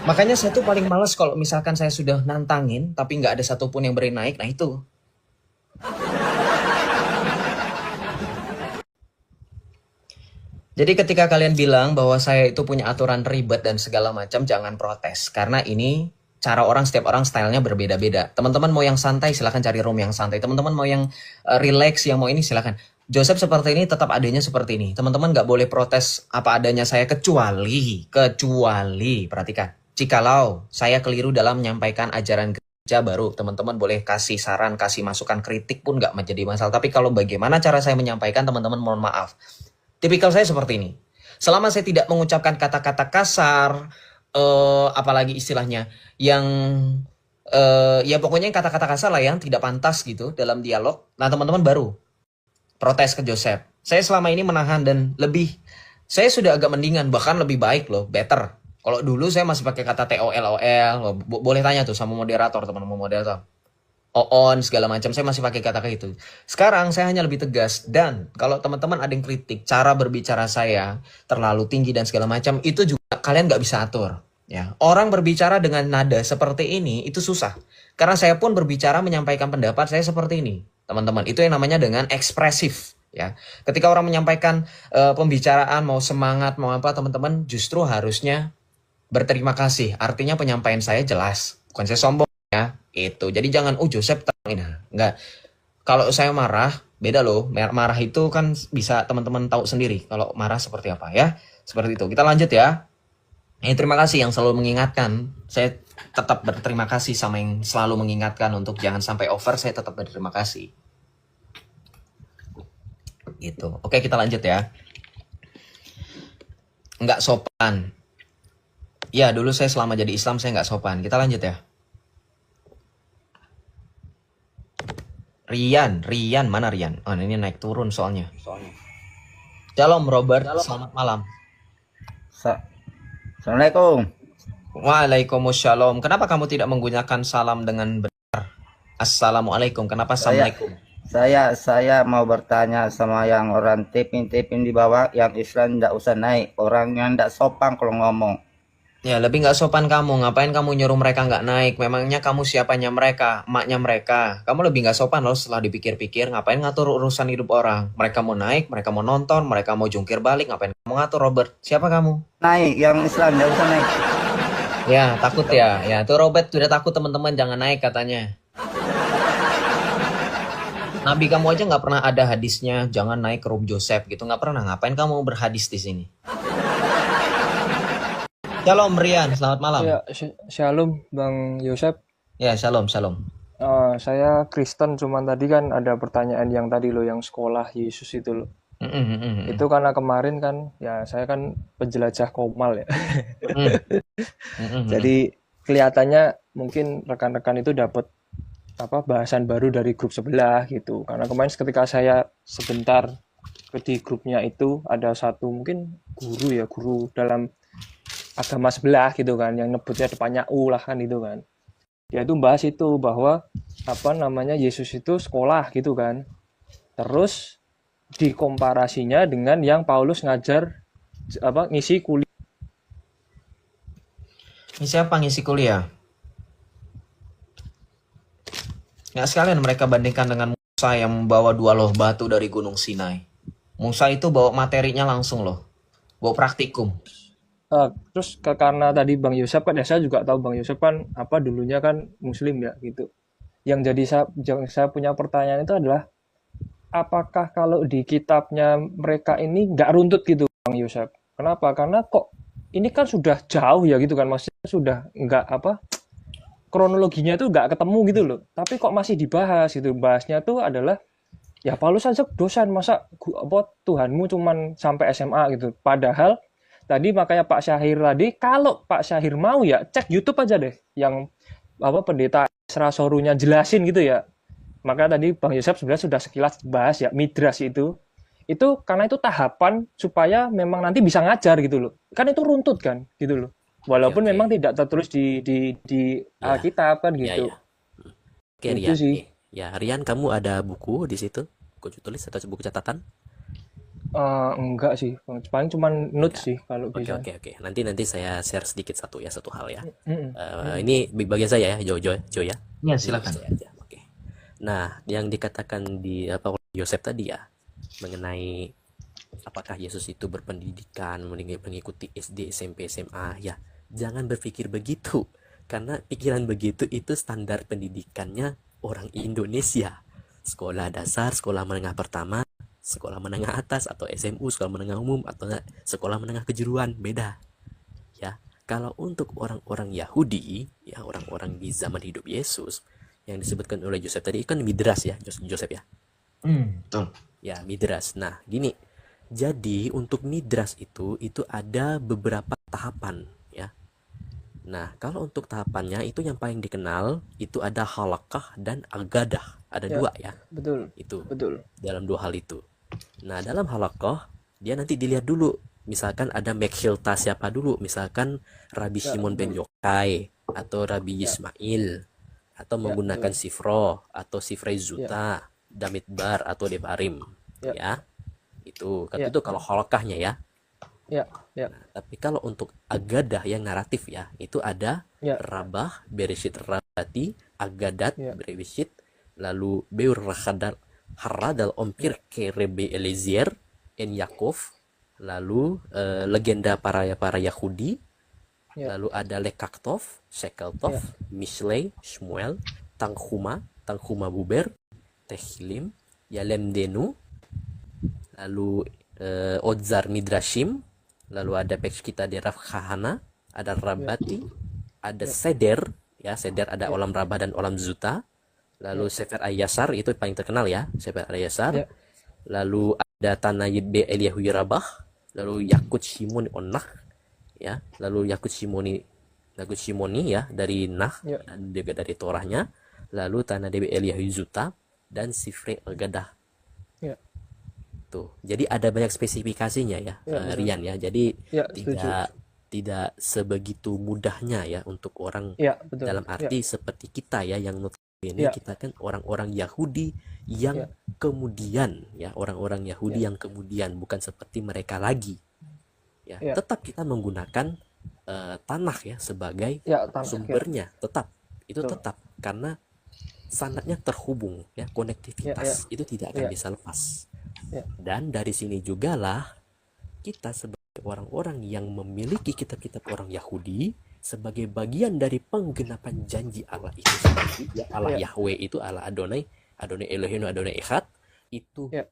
Makanya saya tuh paling males kalau misalkan saya sudah nantangin, tapi nggak ada satupun yang beri naik, nah itu. Jadi ketika kalian bilang bahwa saya itu punya aturan ribet dan segala macam, jangan protes. Karena ini cara orang, setiap orang stylenya berbeda-beda. Teman-teman mau yang santai, silahkan cari room yang santai. Teman-teman mau yang relax, yang mau ini silahkan. Joseph seperti ini, tetap adanya seperti ini. Teman-teman nggak boleh protes apa adanya saya kecuali, perhatikan. Jikalau saya keliru dalam menyampaikan ajaran gereja, baru teman-teman boleh kasih saran, kasih masukan, kritik pun nggak menjadi masalah. Tapi kalau bagaimana cara saya menyampaikan, teman-teman mohon maaf. Tipikal saya seperti ini. Selama saya tidak mengucapkan kata-kata kasar, apalagi istilahnya yang ya pokoknya kata-kata kasar lah yang tidak pantas gitu dalam dialog. Nah teman-teman baru protes ke Joseph. Saya selama ini menahan dan saya sudah agak mendingan, bahkan lebih baik loh, better. Kalau dulu saya masih pakai kata TOLOL, boleh tanya tuh sama moderator, teman-teman moderator. On segala macam, saya masih pakai kata kayak gitu. Sekarang saya hanya lebih tegas, dan kalau teman-teman ada yang kritik cara berbicara saya terlalu tinggi dan segala macam, itu juga kalian nggak bisa atur. Ya, orang berbicara dengan nada seperti ini itu susah. Karena saya pun berbicara menyampaikan pendapat saya seperti ini, teman-teman. Itu yang namanya dengan ekspresif. Ya, ketika orang menyampaikan pembicaraan mau semangat mau apa, teman-teman justru harusnya berterima kasih. Artinya penyampaian saya jelas, bukan saya sombong. Ya, itu. Jadi jangan Joseph terangin. Enggak. Kalau saya marah, beda loh. Marah itu kan bisa teman-teman tahu sendiri kalau marah seperti apa ya. Seperti itu. Kita lanjut ya. Terima kasih yang selalu mengingatkan. Saya tetap berterima kasih sama yang selalu mengingatkan untuk jangan sampai over. Saya tetap berterima kasih. Gitu. Oke, kita lanjut ya. Enggak sopan. Ya, dulu saya selama jadi Islam saya enggak sopan. Kita lanjut ya. Rian, mana Rian? Oh, ini naik turun soalnya. Shalom Robert, selamat malam. Assalamualaikum. Waalaikumsalam. Kenapa kamu tidak menggunakan salam dengan benar? Assalamualaikum. Kenapa assalamualaikum? Saya mau bertanya sama yang orang tipin di bawah, yang Islam tidak usah naik. Orang yang tidak sopan kalau ngomong. Ya, lebih nggak sopan kamu. Ngapain kamu nyuruh mereka nggak naik? Memangnya kamu siapanya mereka? Emaknya mereka. Kamu lebih nggak sopan loh setelah dipikir-pikir. Ngapain ngatur urusan hidup orang? Mereka mau naik, mereka mau nonton, mereka mau jungkir balik. Ngapain kamu ngatur, Robert? Siapa kamu? Naik, yang Islam tidak usah naik. Ya, takut ya. Ya, tuh Robert sudah takut teman-teman jangan naik katanya. Nabi kamu aja nggak pernah ada hadisnya jangan naik ke room Joseph gitu, nggak pernah. Ngapain kamu berhadis di sini? Shalom Rian, selamat malam. Ya, shalom Bang Yosep. Ya, shalom. Saya Kristen, cuman tadi kan ada pertanyaan yang tadi loh, yang sekolah Yesus itu loh. Itu karena kemarin kan, ya saya kan penjelajah Komal ya. Jadi kelihatannya mungkin rekan-rekan itu dapat bahasan baru dari grup sebelah gitu. Karena kemarin ketika saya sebentar di grupnya itu ada satu mungkin guru dalam agama sebelah gitu kan, yang nyebutnya depannya U lah kan itu kan. Dia itu bahas itu bahwa Yesus itu sekolah gitu kan. Terus dikomparasinya dengan yang Paulus ngajar ngisi kuliah. Ini siapa ngisi kuliah? Nggak sekalian mereka bandingkan dengan Musa yang membawa 2 loh batu dari Gunung Sinai. Musa itu bawa materinya langsung loh, bawa praktikum. Terus karena tadi Bang Yosep kan, ya saya juga tahu Bang Yosep kan dulunya kan Muslim ya gitu. Yang saya punya pertanyaan itu adalah, apakah kalau di kitabnya mereka ini nggak runtut gitu Bang Yosep? Kenapa? Karena kok ini kan sudah jauh ya gitu kan, maksudnya sudah nggak kronologinya itu nggak ketemu gitu loh. Tapi kok masih dibahas gitu. Bahasnya tuh adalah Ya Paulus aja dosen, masa Tuhanmu cuman sampai SMA gitu. Padahal tadi makanya Pak Syahir tadi, kalau Pak Syahir mau ya cek YouTube aja deh yang pendeta Esra Sorunya jelasin gitu ya. Maka tadi Bang Yosef sebenarnya sudah sekilas bahas ya Midras itu karena itu tahapan supaya memang nanti bisa ngajar gitu loh. Kan itu runtut kan gitu loh. Walaupun Oke. memang tidak tertulis di Ya, Alkitab kan ya, gitu. ya. Oke, Itu Rian. sih. Ya, Rian, kamu ada buku di situ? Buku tulis atau buku catatan? Enggak sih. Paling cuman notes Enggak. sih kalau Oke, bisa. oke. Nanti saya share sedikit satu hal ya. Mm-mm. Ini bagian saya ya, Jo ya. Ya, Ini silakan. saya aja. Oke. Nah, yang dikatakan di oleh Yosef tadi ya mengenai apakah Yesus itu berpendidikan, mengikuti SD, SMP, SMA, ya jangan berpikir begitu. Karena pikiran begitu itu standar pendidikannya orang Indonesia. Sekolah dasar, sekolah menengah pertama, sekolah menengah atas, atau SMU, sekolah menengah umum, atau sekolah menengah kejuruan, beda. Ya, kalau untuk orang-orang Yahudi, ya orang-orang di zaman hidup Yesus, yang disebutkan oleh Joseph tadi kan midras ya, Joseph ya. Betul. Ya, midras. Nah, gini. Jadi untuk midras itu ada beberapa tahapan ya. Nah, kalau untuk tahapannya itu yang paling dikenal itu ada halakah dan agadah. Ada Ya, dua ya. betul. Itu Betul. dalam dua hal itu. Nah, dalam halakah dia nanti dilihat dulu. Misalkan ada Mekhilta siapa dulu? Misalkan Rabbi Ya, Shimon ben betul. Yochai atau Rabbi Ya, Yismail atau ya, menggunakan betul. Sifro atau Sifrei Ya, Zuta, Damidbar atau Devarim ya, ya. Itu ya, kalau halakahnya ya. ya, ya, Tapi kalau untuk agadah yang naratif ya, itu ada ya, Rabah, Bereshit Rabati, Agadat, ya, Bereshit, lalu Beur Haradal Ompir Kerebe Eliezer, En Yakov, lalu legenda para Yahudi, ya, lalu ada Lekaktov, Shekeltov, ya, Mishlei, Shmuel, Tanghuma Buber, Tehillim, Yalem Denu, lalu Odzar Midrashim, lalu ada page kita di Raf Kahana, ada ya, Rabati, ada ya, Seder, ya Seder ada ya, Olam Rabah dan Olam Zuta, lalu ya, Sefer Ayasar itu paling terkenal ya, Sefer Ayasar, ya, lalu ada Tanayid Be Eliyahu Rabah, lalu Yakut Shimon Onah, ya, lalu Yakut Shimoni ya dari Nah ya, dan juga dari Torahnya, lalu Tanah Dewi Eliyahu Zuta dan Sifre Agadah. ya, Tuh. Jadi ada banyak spesifikasinya ya, ya, benar. Rian ya. Jadi Ya, setuju. tidak sebegitu mudahnya ya untuk orang Ya, betul. dalam Ya, arti seperti kita ya yang notabene ya, kita kan orang-orang Yahudi yang ya, kemudian ya orang-orang Yahudi ya, yang kemudian bukan seperti mereka lagi ya. ya, Tetap kita menggunakan tanah ya sebagai ya, tanah. Ya, sumbernya, tetap itu betul. tetap karena sanatnya terhubung ya, Ya, ya, konektivitas itu tidak akan ya, bisa lepas. ya, Dan dari sini jugalah kita sebagai orang-orang yang memiliki kitab-kitab orang Yahudi sebagai bagian dari penggenapan janji Allah itu sendiri ya, Allah ya, Yahweh itu Allah Adonai Elohim Adonai Echad itu ya,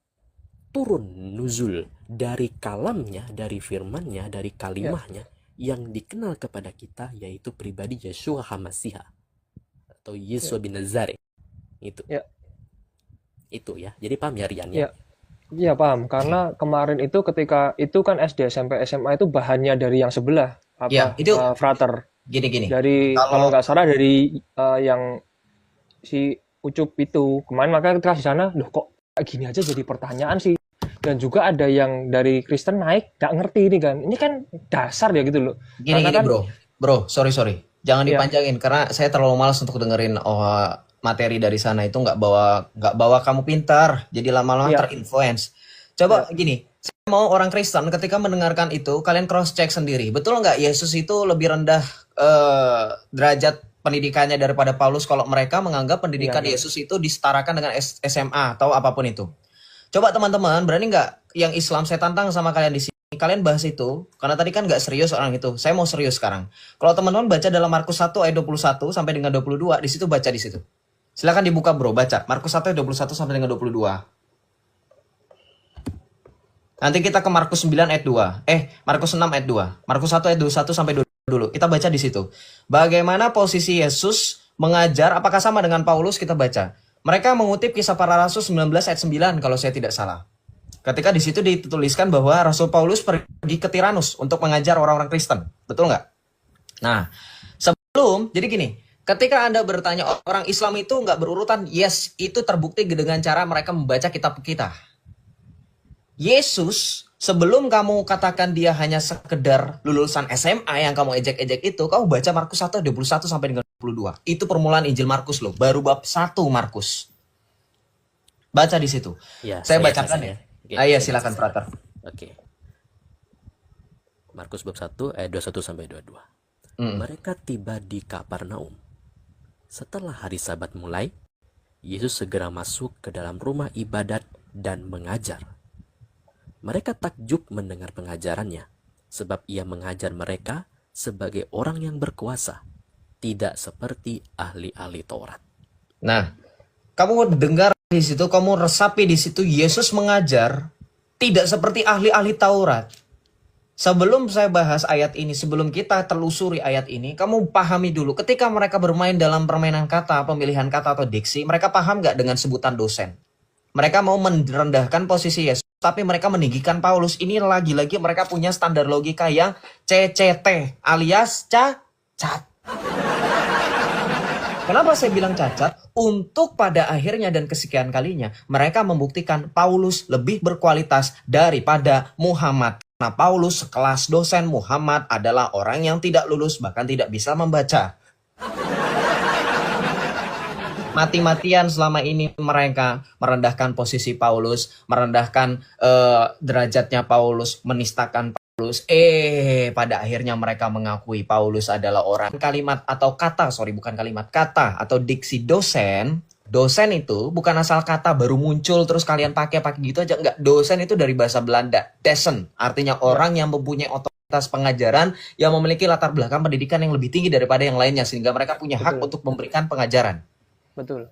turun nuzul dari kalamnya, dari firmannya, dari ya, kalimahnya yang dikenal kepada kita yaitu pribadi Yeshua HaMashiach atau ya, Yesus bin Nazareth ya, itu ya. Jadi paham ya Rian ya? ya. Iya paham, karena kemarin itu ketika itu kan SD, SMP, SMA itu bahannya dari yang sebelah Ya, apa itu frater gini. dari kalau Kalau nggak salah dari yang si Ucup itu kemarin, maka ketika di sana loh kok kayak gini aja jadi pertanyaan sih, dan juga ada yang dari Kristen naik nggak ngerti ini kan dasar ya gitu loh, gini karena kan bro, sorry. Jangan ya dipanjangin karena saya terlalu malas untuk dengerin materi dari sana itu nggak bawa kamu pintar, jadi lama-lama ya terinfluence. ya Coba gini, saya mau orang Kristen ketika mendengarkan itu kalian cross check sendiri, betul nggak Yesus itu lebih rendah derajat pendidikannya daripada Paulus kalau mereka menganggap iya pendidikan iya Yesus itu disetarakan dengan SMA atau apapun itu. Coba teman-teman berani nggak yang Islam saya tantang sama kalian di sini. Kalian bahas itu karena tadi kan nggak serius orang itu. Saya mau serius sekarang. Kalau teman-teman baca dalam Markus 1 ayat 21 sampai dengan 22 di situ baca di situ. Silakan dibuka bro, baca Markus 1 ayat 21 sampai dengan 22. Nanti kita ke Markus 9 ayat 2. Markus 6 ayat 2. Markus 1 ayat 21 sampai 22 dulu. Kita baca di situ. Bagaimana posisi Yesus mengajar, apakah sama dengan Paulus? Kita baca. Mereka mengutip Kisah Para Rasul 19 ayat 9 kalau saya tidak salah. Ketika di situ dituliskan bahwa Rasul Paulus pergi ke Tiranus untuk mengajar orang-orang Kristen. Betul nggak? Nah, jadi gini, ketika Anda bertanya orang Islam itu nggak berurutan, yes, itu terbukti dengan cara mereka membaca kitab kita. Yesus, sebelum kamu katakan dia hanya sekedar lulusan SMA yang kamu ejek-ejek itu, kamu baca Markus 1, 21 sampai dengan 22. Itu permulaan Injil Markus loh, baru bab 1 Markus. Baca di situ. Ya, Saya bacakan ya. Oke, Iya, saya silakan baca Frater. Oke. Markus bab 1 ayat 21 sampai 22. Mereka tiba di Kapernaum. Setelah hari Sabat mulai, Yesus segera masuk ke dalam rumah ibadat dan mengajar. Mereka takjub mendengar pengajarannya, sebab ia mengajar mereka sebagai orang yang berkuasa, tidak seperti ahli-ahli Taurat. Nah, kamu dengar di situ, kamu resapi di situ, Yesus mengajar tidak seperti ahli-ahli Taurat. Sebelum saya bahas ayat ini, sebelum kita telusuri ayat ini, kamu pahami dulu, ketika mereka bermain dalam permainan kata, pemilihan kata atau diksi, mereka paham nggak dengan sebutan dosen? Mereka mau merendahkan posisi Yesus, tapi mereka meninggikan Paulus. Ini lagi-lagi mereka punya standar logika yang CCT, alias cacat. Kenapa saya bilang cacat? Untuk pada akhirnya dan kesekian kalinya, mereka membuktikan Paulus lebih berkualitas daripada Muhammad. Nah, Paulus sekelas dosen, Muhammad adalah orang yang tidak lulus, bahkan tidak bisa membaca. Mati-matian selama ini mereka merendahkan posisi Paulus, merendahkan derajatnya Paulus, menistakan Paulus. Pada akhirnya mereka mengakui Paulus adalah orang. Kalimat atau kata, bukan kalimat, kata atau diksi dosen. Dosen itu bukan asal kata baru muncul terus kalian pakai gitu aja. Enggak, dosen itu dari bahasa Belanda, desen. Artinya orang yang mempunyai otoritas pengajaran, yang memiliki latar belakang pendidikan yang lebih tinggi daripada yang lainnya, sehingga mereka punya hak untuk memberikan pengajaran. Betul.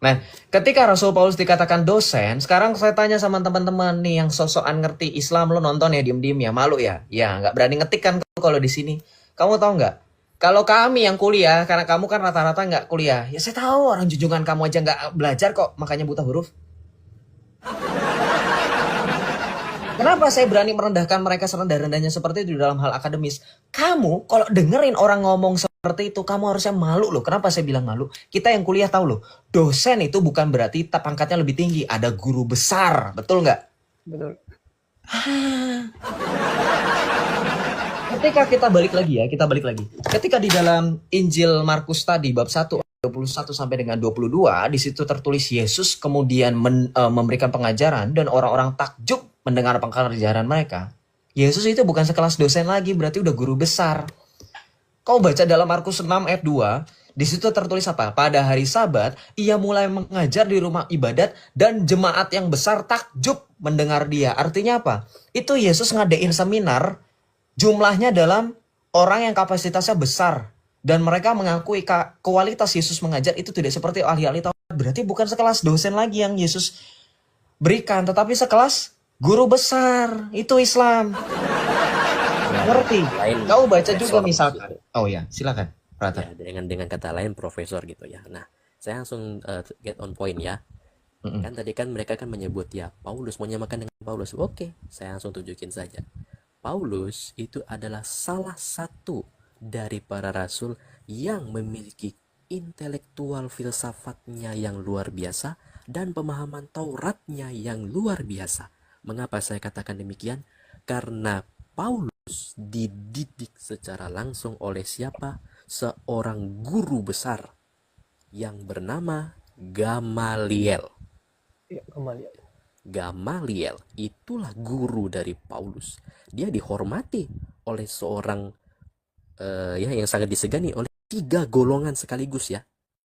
Nah, ketika Rasul Paulus dikatakan dosen, sekarang saya tanya sama teman-teman nih yang sosokan ngerti Islam, lo nonton ya diem-diem ya, malu ya? Ya, nggak berani ngetik kan kalau di sini. Kamu tahu nggak? Kalau kami yang kuliah, karena kamu kan rata-rata nggak kuliah, ya saya tahu orang junjungan kamu aja nggak belajar kok, makanya buta huruf. Kenapa saya berani merendahkan mereka serendah-rendahnya seperti itu di dalam hal akademis? Kamu kalau dengerin orang ngomong seperti itu, kamu harusnya malu loh. Kenapa saya bilang malu? Kita yang kuliah tahu loh, dosen itu bukan berarti pangkatnya lebih tinggi. Ada guru besar, betul nggak? Betul. Ketika kita balik lagi. Ketika di dalam Injil Markus tadi, bab 1, 21 sampai dengan 22, di situ tertulis Yesus kemudian memberikan pengajaran dan orang-orang takjub mendengar pengajaran mereka. Yesus itu bukan sekelas dosen lagi, berarti udah guru besar. Kau baca dalam Markus 6 ayat 2, di situ tertulis apa? Pada hari Sabat, ia mulai mengajar di rumah ibadat dan jemaat yang besar takjub mendengar dia. Artinya apa? Itu Yesus ngadain seminar, jumlahnya dalam orang yang kapasitasnya besar. Dan mereka mengakui kualitas Yesus mengajar itu tidak seperti ahli-ahli Taurat. Berarti bukan sekelas dosen lagi yang Yesus berikan, tetapi sekelas guru besar. Itu Islam. Ngerti? Kau baca juga misalkan. Oh ya, silakan. Ya, dengan kata lain profesor gitu ya. Nah, saya langsung get on point ya. Kan tadi kan mereka kan menyebut ya Paulus, mau nyamakan dengan Paulus. Oke, saya langsung tunjukin saja. Paulus itu adalah salah satu dari para rasul yang memiliki intelektual filsafatnya yang luar biasa dan pemahaman Tauratnya yang luar biasa. Mengapa saya katakan demikian? Karena Paulus dididik secara langsung oleh siapa? Seorang guru besar yang bernama Gamaliel. Ya, Gamaliel. Gamaliel itulah guru dari Paulus. Dia dihormati oleh seorang yang sangat disegani oleh 3 golongan sekaligus ya.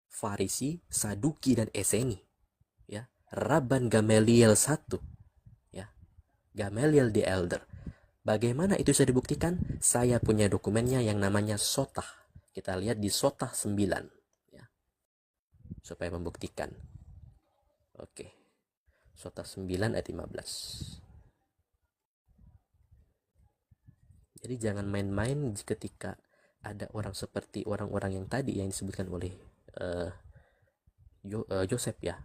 Farisi, Saduki dan Eseni. Ya, Rabban Gamaliel 1. Ya. Gamaliel the Elder. Bagaimana itu bisa dibuktikan? Saya punya dokumennya yang namanya Sotah. Kita lihat di Sotah 9 ya. Supaya membuktikan. Oke. Sotah 9 ayat 15. Jadi jangan main-main ketika ada orang seperti orang-orang yang tadi yang disebutkan oleh Yosef ya,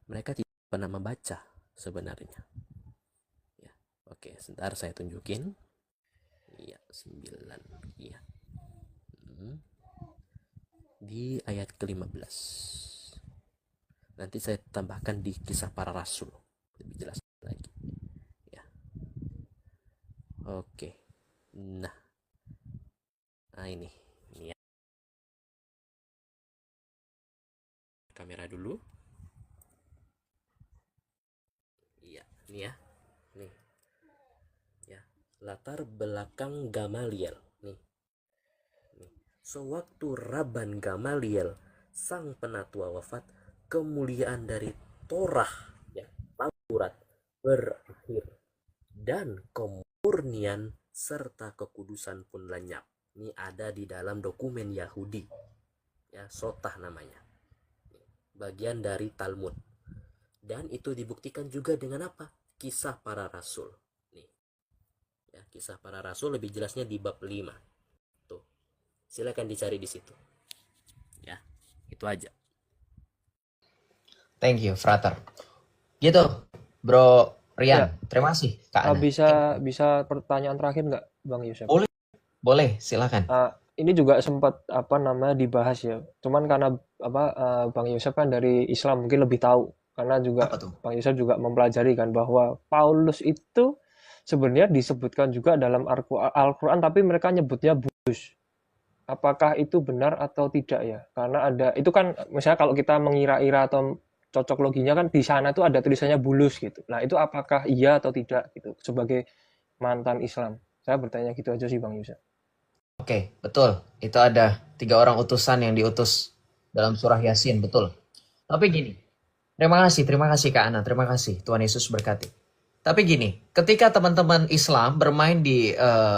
mereka tidak pernah membaca sebenarnya. Ya, oke, sebentar saya tunjukin. Iya, 9. Iya. Di ayat ke-15. Nanti saya tambahkan di Kisah Para Rasul lebih jelas lagi. Ya. Oke. Nah ini ya. Kamera dulu. Iya, ini ya. Nih. Ya, latar belakang Gamaliel. Nih. Sewaktu Rabban Gamaliel sang penatua wafat, kemuliaan dari Torah ya, Taurat berakhir dan kemurnian serta kekudusan pun lenyap. Ini ada di dalam dokumen Yahudi ya, Sotah namanya, bagian dari Talmud, dan itu dibuktikan juga dengan apa? Kisah Para Rasul. Nih ya, Kisah Para Rasul lebih jelasnya di bab 5. Silakan dicari di situ. Ya, itu aja. Thank you, Frater. Gitu, Bro Rian. Ya, Terima kasih, Kak Ana. bisa pertanyaan terakhir nggak, Bang Yosef? Boleh, silakan. Ini juga sempat dibahas ya. Cuman karena Bang Yosef kan dari Islam mungkin lebih tahu. Karena juga Bang Yosef juga mempelajari kan bahwa Paulus itu sebenarnya disebutkan juga dalam Al-Quran, tapi mereka nyebutnya Bulus. Apakah itu benar atau tidak ya? Karena ada, itu kan misalnya kalau kita mengira-ira atau cocok loginya kan di sana tuh ada tulisannya Bulus gitu. Nah itu apakah iya atau tidak gitu sebagai mantan Islam? Saya bertanya gitu aja sih Bang Yusuf. Oke, betul. Itu ada 3 orang utusan yang diutus dalam surah Yasin, betul. Tapi gini, terima kasih Kak Ana, terima kasih. Tuhan Yesus berkati. Tapi gini, ketika teman-teman Islam bermain di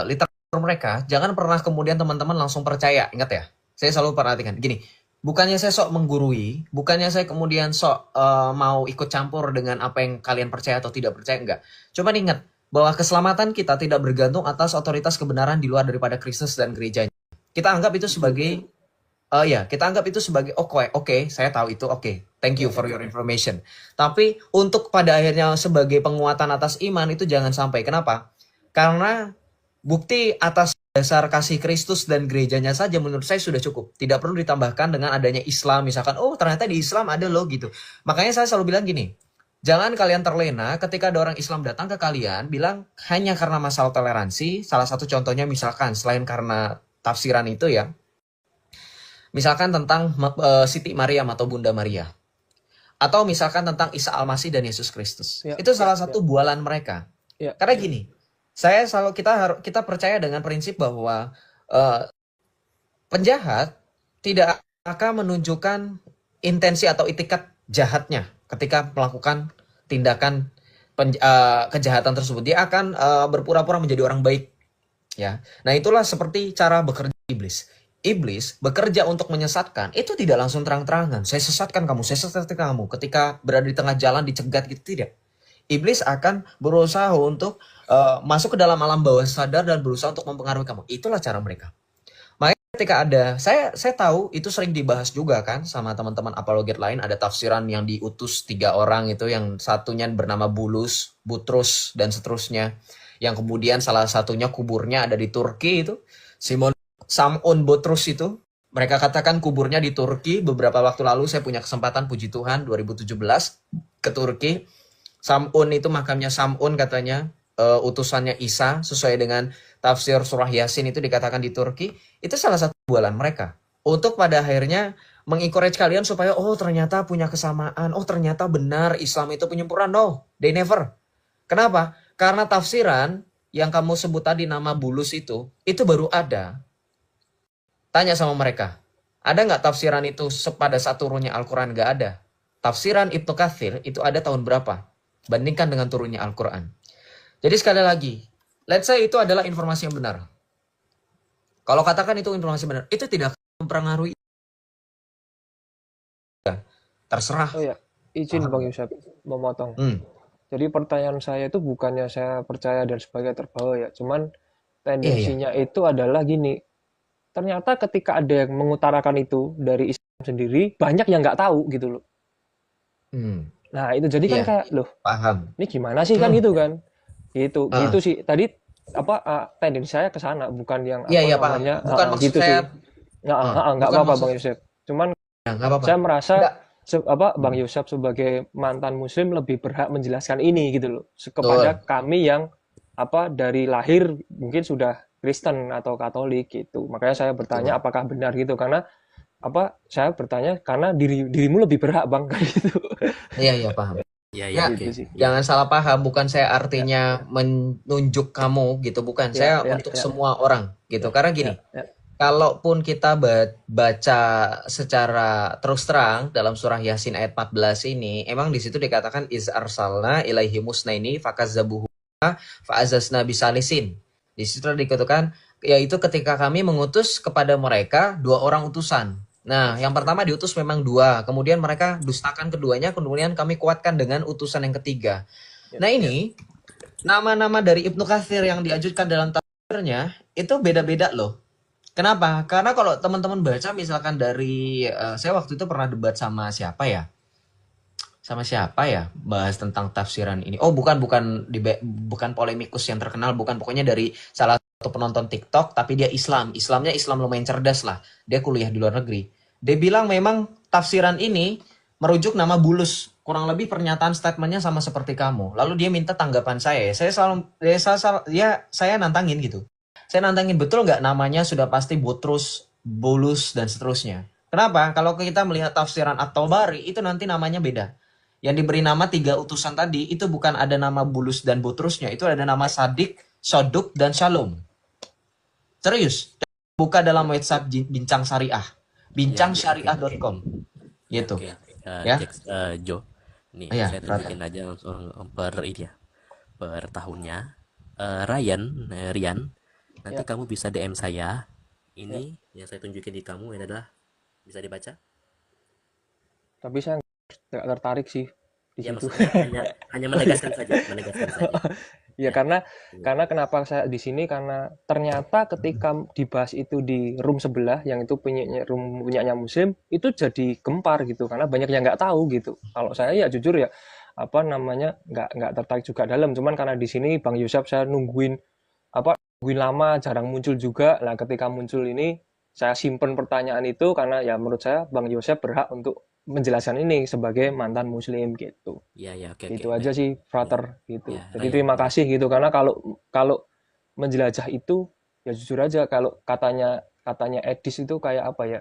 literatur mereka, jangan pernah kemudian teman-teman langsung percaya. Ingat ya, saya selalu perhatikan. Gini, bukannya saya sok menggurui, bukannya saya kemudian sok mau ikut campur dengan apa yang kalian percaya atau tidak percaya, enggak. Cuman ingat bahwa keselamatan kita tidak bergantung atas otoritas kebenaran di luar daripada Kristus dan gerejanya. Kita anggap itu sebagai oke, saya tahu itu oke. Thank you for your information. Tapi untuk pada akhirnya sebagai penguatan atas iman itu jangan sampai. Kenapa? Karena bukti atas dasar kasih Kristus dan gerejanya saja menurut saya sudah cukup. Tidak perlu ditambahkan dengan adanya Islam. Misalkan, oh ternyata di Islam ada loh gitu. Makanya saya selalu bilang gini, jangan kalian terlena ketika ada orang Islam datang ke kalian bilang hanya karena masalah toleransi. Salah satu contohnya misalkan selain karena tafsiran itu ya, misalkan tentang Siti Maryam atau Bunda Maria, atau misalkan tentang Isa Al-Masih dan Yesus Kristus. Itu salah satu bualan mereka. Karena gini, kita percaya dengan prinsip bahwa penjahat tidak akan menunjukkan intensi atau itikat jahatnya ketika melakukan tindakan kejahatan tersebut. Dia akan berpura-pura menjadi orang baik. Ya, nah itulah seperti cara bekerja iblis. Iblis bekerja untuk menyesatkan, itu tidak langsung terang-terangan. Saya sesatkan kamu. Ketika berada di tengah jalan dicegat gitu, tidak. Iblis akan berusaha untuk masuk ke dalam alam bawah sadar dan berusaha untuk mempengaruhi kamu. Itulah cara mereka. Makanya ketika ada, saya tahu itu sering dibahas juga kan sama teman-teman apologet lain. Ada tafsiran yang diutus 3 orang itu, yang satunya bernama Bulus, Butrus, dan seterusnya. Yang kemudian salah satunya kuburnya ada di Turki itu. Sam'un Butrus itu. Mereka katakan kuburnya di Turki. Beberapa waktu lalu saya punya kesempatan, puji Tuhan, 2017 ke Turki. Sam'un itu makamnya Sam'un katanya, utusannya Isa, sesuai dengan tafsir surah Yasin itu dikatakan di Turki. Itu salah satu bualan mereka untuk pada akhirnya mengencourage kalian supaya oh ternyata punya kesamaan, oh ternyata benar Islam itu penyempurna. No, they never. Kenapa? Karena tafsiran yang kamu sebut tadi nama Bulus itu baru ada. Tanya sama mereka, ada nggak tafsiran itu pada saat turunnya Al-Quran? Nggak ada. Tafsiran Ibnu Katsir itu ada tahun berapa? Bandingkan dengan turunnya Al-Quran. Jadi sekali lagi, let's say itu adalah informasi yang benar. Kalau katakan itu informasi benar, itu tidak akan mempengaruhi. Terserah. Oh ya, izin Bang Yusuf memotong. Jadi pertanyaan saya itu bukannya saya percaya dan sebagai terbawa ya, cuman tendensinya itu adalah gini. Ternyata ketika ada yang mengutarakan itu dari Islam sendiri, banyak yang nggak tahu gitu loh. Hmm, Nah, itu jadi kan iya, kayak loh, paham. ini gimana sih kan Hmm, gitu kan. Gitu ah, sih. Tadi tendensi saya ke sana bukan yang iya, apa iya, paham. namanya, Bukan maksud gitu saya, sih. Nggak bukan apa-apa maksud, Bang Yosep. Cuman ya, nggak apa-apa. saya merasa Nggak, Bang hmm, Yosep sebagai mantan muslim lebih berhak menjelaskan ini gitu loh kepada betul. kami yang dari lahir mungkin sudah Kristen atau Katolik gitu. Makanya saya bertanya Betul. apakah benar gitu karena saya bertanya karena dirimu lebih berhak Bang kayak gitu. Iya, iya, paham. Ya, ya, Ya, oke. Gitu sih. Ya, jangan salah paham, bukan saya Ya, artinya menunjuk kamu gitu, bukan. ya, Saya ya, untuk ya, semua orang gitu. ya, Karena ya, gini, ya, kalaupun kita baca secara terus terang dalam surah Yasin ayat 14 ini, emang di situ dikatakan iz arsalna ilaihi musnaini fakazzabuhu fa'azazna bisalisin. Di situ dikatakan yaitu ketika kami mengutus kepada mereka dua orang utusan. Nah, yang pertama diutus memang dua, kemudian mereka dustakan keduanya, kemudian kami kuatkan dengan utusan yang ketiga. ya, Nah, ya, ini nama-nama dari Ibnu Katsir yang diajukan dalam tafsirnya itu beda-beda loh. Kenapa? Karena kalau teman-teman baca misalkan dari saya waktu itu pernah debat sama siapa ya? Sama siapa ya? Bahas tentang tafsiran ini. Oh, bukan polemikus yang terkenal, bukan, pokoknya dari salah satu penonton TikTok tapi dia Islam. Islamnya Islam lumayan cerdas lah. Dia kuliah di luar negeri. Dia bilang memang tafsiran ini merujuk nama Bulus. Kurang lebih pernyataan statementnya sama seperti kamu. Lalu dia minta tanggapan saya. Saya nantangin gitu. Saya nantangin, betul nggak namanya sudah pasti Butrus, Bulus, dan seterusnya. Kenapa? Kalau kita melihat tafsiran At-Tabari, itu nanti namanya beda. Yang diberi nama tiga utusan tadi, itu bukan ada nama Bulus dan Butrusnya. Itu ada nama Sadik, Soduk, dan Shalom. Serius. Buka dalam WhatsApp Bincang Syariah. ya, ya, oke, oke. Bincangsyariah.com. Ya, Gitu. oke. Ya. Jo, nih Ya, saya Rata. tunjukin aja langsung per ini ya, per tahunnya. Ryan, Rian, nanti ya, kamu bisa DM saya. ya. Ini yang saya tunjukin di kamu ini adalah bisa dibaca. Tapi saya nggak tertarik sih di Ya, situ. maksudnya hanya hanya menegaskan saja, menegaskan saja. Ya Ya, ya, karena kenapa saya di sini karena ternyata ketika dibahas itu di room sebelah yang itu punyanya muslim itu jadi gempar gitu karena banyak yang nggak tahu gitu. Kalau saya ya jujur ya apa namanya nggak tertarik juga dalam cuman karena di sini Bang Yusuf saya nungguin lama jarang muncul juga. Nah, ketika muncul ini saya simpen pertanyaan itu karena ya menurut saya Bang Yosep berhak untuk menjelaskan ini sebagai mantan muslim gitu. ya, ya, oke, oke, Itu aja baik. sih, Ya, Frater gitu. ya, Jadi Ryan. terima kasih gitu karena kalau kalau menjelajah itu ya jujur aja kalau katanya Edis itu kayak apa ya?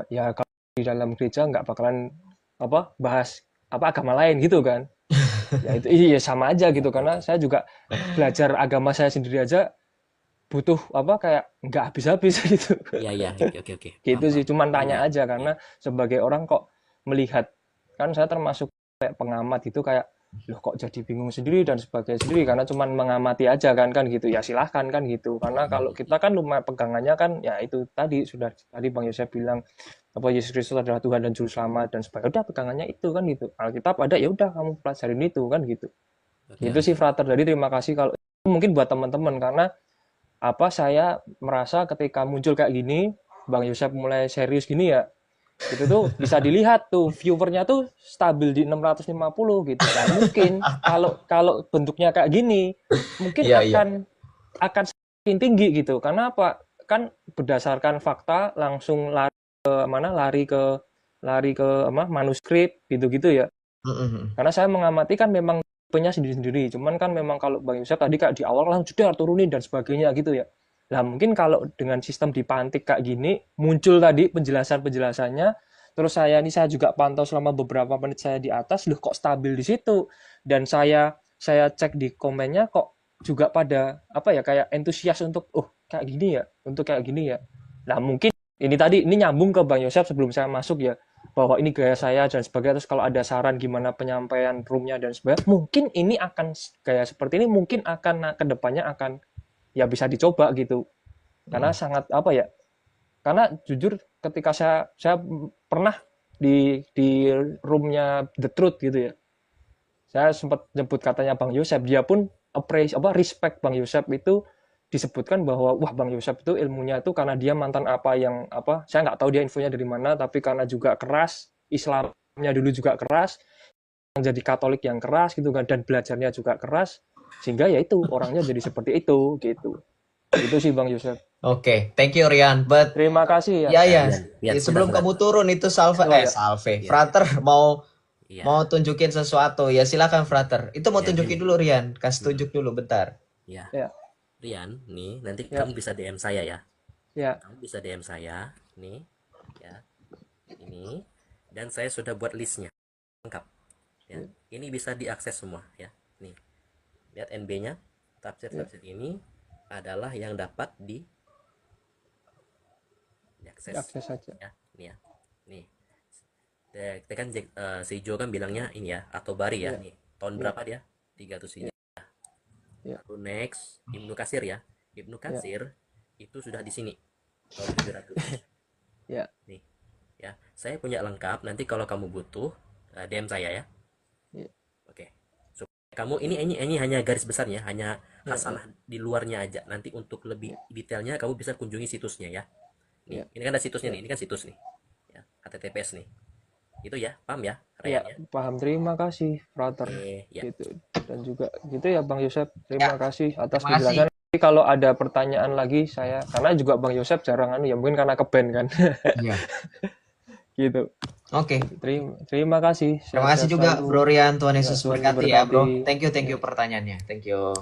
Ya kalau di dalam gereja nggak bakalan bahas agama lain gitu kan. Ya itu iya sama aja Ya, gitu oke, karena oke. saya juga belajar agama saya sendiri aja butuh kayak nggak habis-habis gitu. Ya, ya, oke, oke, oke. Gitu Paham, sih, paham. cuman Ini, tanya aja ya, karena sebagai orang kok melihat kan saya termasuk kayak pengamat gitu kayak loh kok jadi bingung sendiri dan sebagainya sendiri karena cuman mengamati aja kan gitu ya silahkan kan gitu karena ya, kalau ya, ya. kita kan lumayan pegangannya kan ya itu tadi Bang Yosef bilang Yesus Kristus adalah Tuhan dan Juru Selamat dan sebagainya udah pegangannya itu kan gitu Alkitab ada ya udah kamu pelajarin itu kan gitu Oke, gitu oke. sih Frater jadi terima kasih kalau mungkin buat teman-teman karena saya merasa ketika muncul kayak gini Bang Yosef mulai serius gini ya itu tuh bisa dilihat tuh viewernya tuh stabil di 650 gitu nah mungkin kalau bentuknya kayak gini mungkin Iya, iya. akan semakin tinggi gitu karena apa kan berdasarkan fakta langsung lari ke manuskrip gitu-gitu ya Mm-mm. karena saya mengamati kan memang tipenya sendiri-sendiri. Cuman kan memang kalau Bang Yusuf tadi kayak di awal langsung jedar turunin dan sebagainya gitu ya. Lah mungkin kalau dengan sistem dipantik kayak gini muncul tadi penjelasan-penjelasannya terus saya juga pantau selama beberapa menit saya di atas loh kok stabil di situ dan saya cek di komennya kok juga pada kayak antusias untuk kayak gini ya untuk kayak gini ya nah mungkin ini nyambung ke Bang Yosef sebelum saya masuk ya bahwa ini gaya saya dan sebagainya terus kalau ada saran gimana penyampaian roomnya dan sebagainya mungkin ini akan gaya seperti ini mungkin akan kedepannya akan ya bisa dicoba gitu karena Mm. sangat karena jujur ketika saya pernah di roomnya The Truth gitu ya saya sempat nyebut katanya Bang Yosef dia pun respect Bang Yosef itu disebutkan bahwa wah Bang Yosef itu ilmunya itu karena dia mantan saya nggak tahu dia infonya dari mana tapi karena juga keras Islamnya dulu juga keras jadi Katolik yang keras gitu kan, dan belajarnya juga keras, sehingga ya itu orangnya jadi seperti itu gitu. Itu sih Bang Yosef. Oke, thank you Rian. But Terima kasih ya ya. ya, Rian, sebelum sudah. kamu turun itu Salve, Oh, ya. Salve, Iya. Frater mau Iya. mau tunjukin sesuatu. Ya silakan Frater. Itu mau Ya, tunjukin gini. dulu Rian, kasih tunjuk dulu bentar. Ya. Ya. Rian, nih nanti Ya. kamu bisa DM saya ya. Ya. Kamu bisa DM saya, nih, ya, ini, dan saya sudah buat listnya lengkap. Ya, ini bisa diakses semua ya. Nih, lihat NB-nya, tafsir ini adalah yang dapat diakses. Akses saja. Ya, nih ya, nih. Kan si Jo kan bilangnya ini ya, atau Bari ya, nih. Tahun berapa dia? 300 ini. Ya. Lalu next, Ibnu Katsir ya. Ibnu Katsir itu sudah di sini. Tahun 700. Ya. Nih. Ya, saya punya lengkap. Nanti kalau kamu butuh, DM saya ya. Ya. Oke. Supaya kamu ini hanya garis besarnya, hanya hasanah di luarnya aja. Nanti untuk lebih detailnya kamu bisa kunjungi situsnya ya. Nih, ini kan ada situsnya nih. Ini kan situs nih. Ya, HTTPS nih. Itu ya, paham ya? Ya, Rayanya? paham. Terima kasih, Frater. Ya. Gitu. Dan juga gitu ya Bang Yosef. Terima kasih atas terima kasih. penjelasan. Tapi kalau ada pertanyaan lagi saya, karena juga Bang Yosef jarang ya mungkin karena keben kan. Iya. Gitu. Oke. Terima kasih. Terima kasih Sehat-sehat juga selalu. Bro Rian, Tuhan Ya, Yesus Tuhan berkati ya Bro. memberkati. Thank you pertanyaannya. Thank you.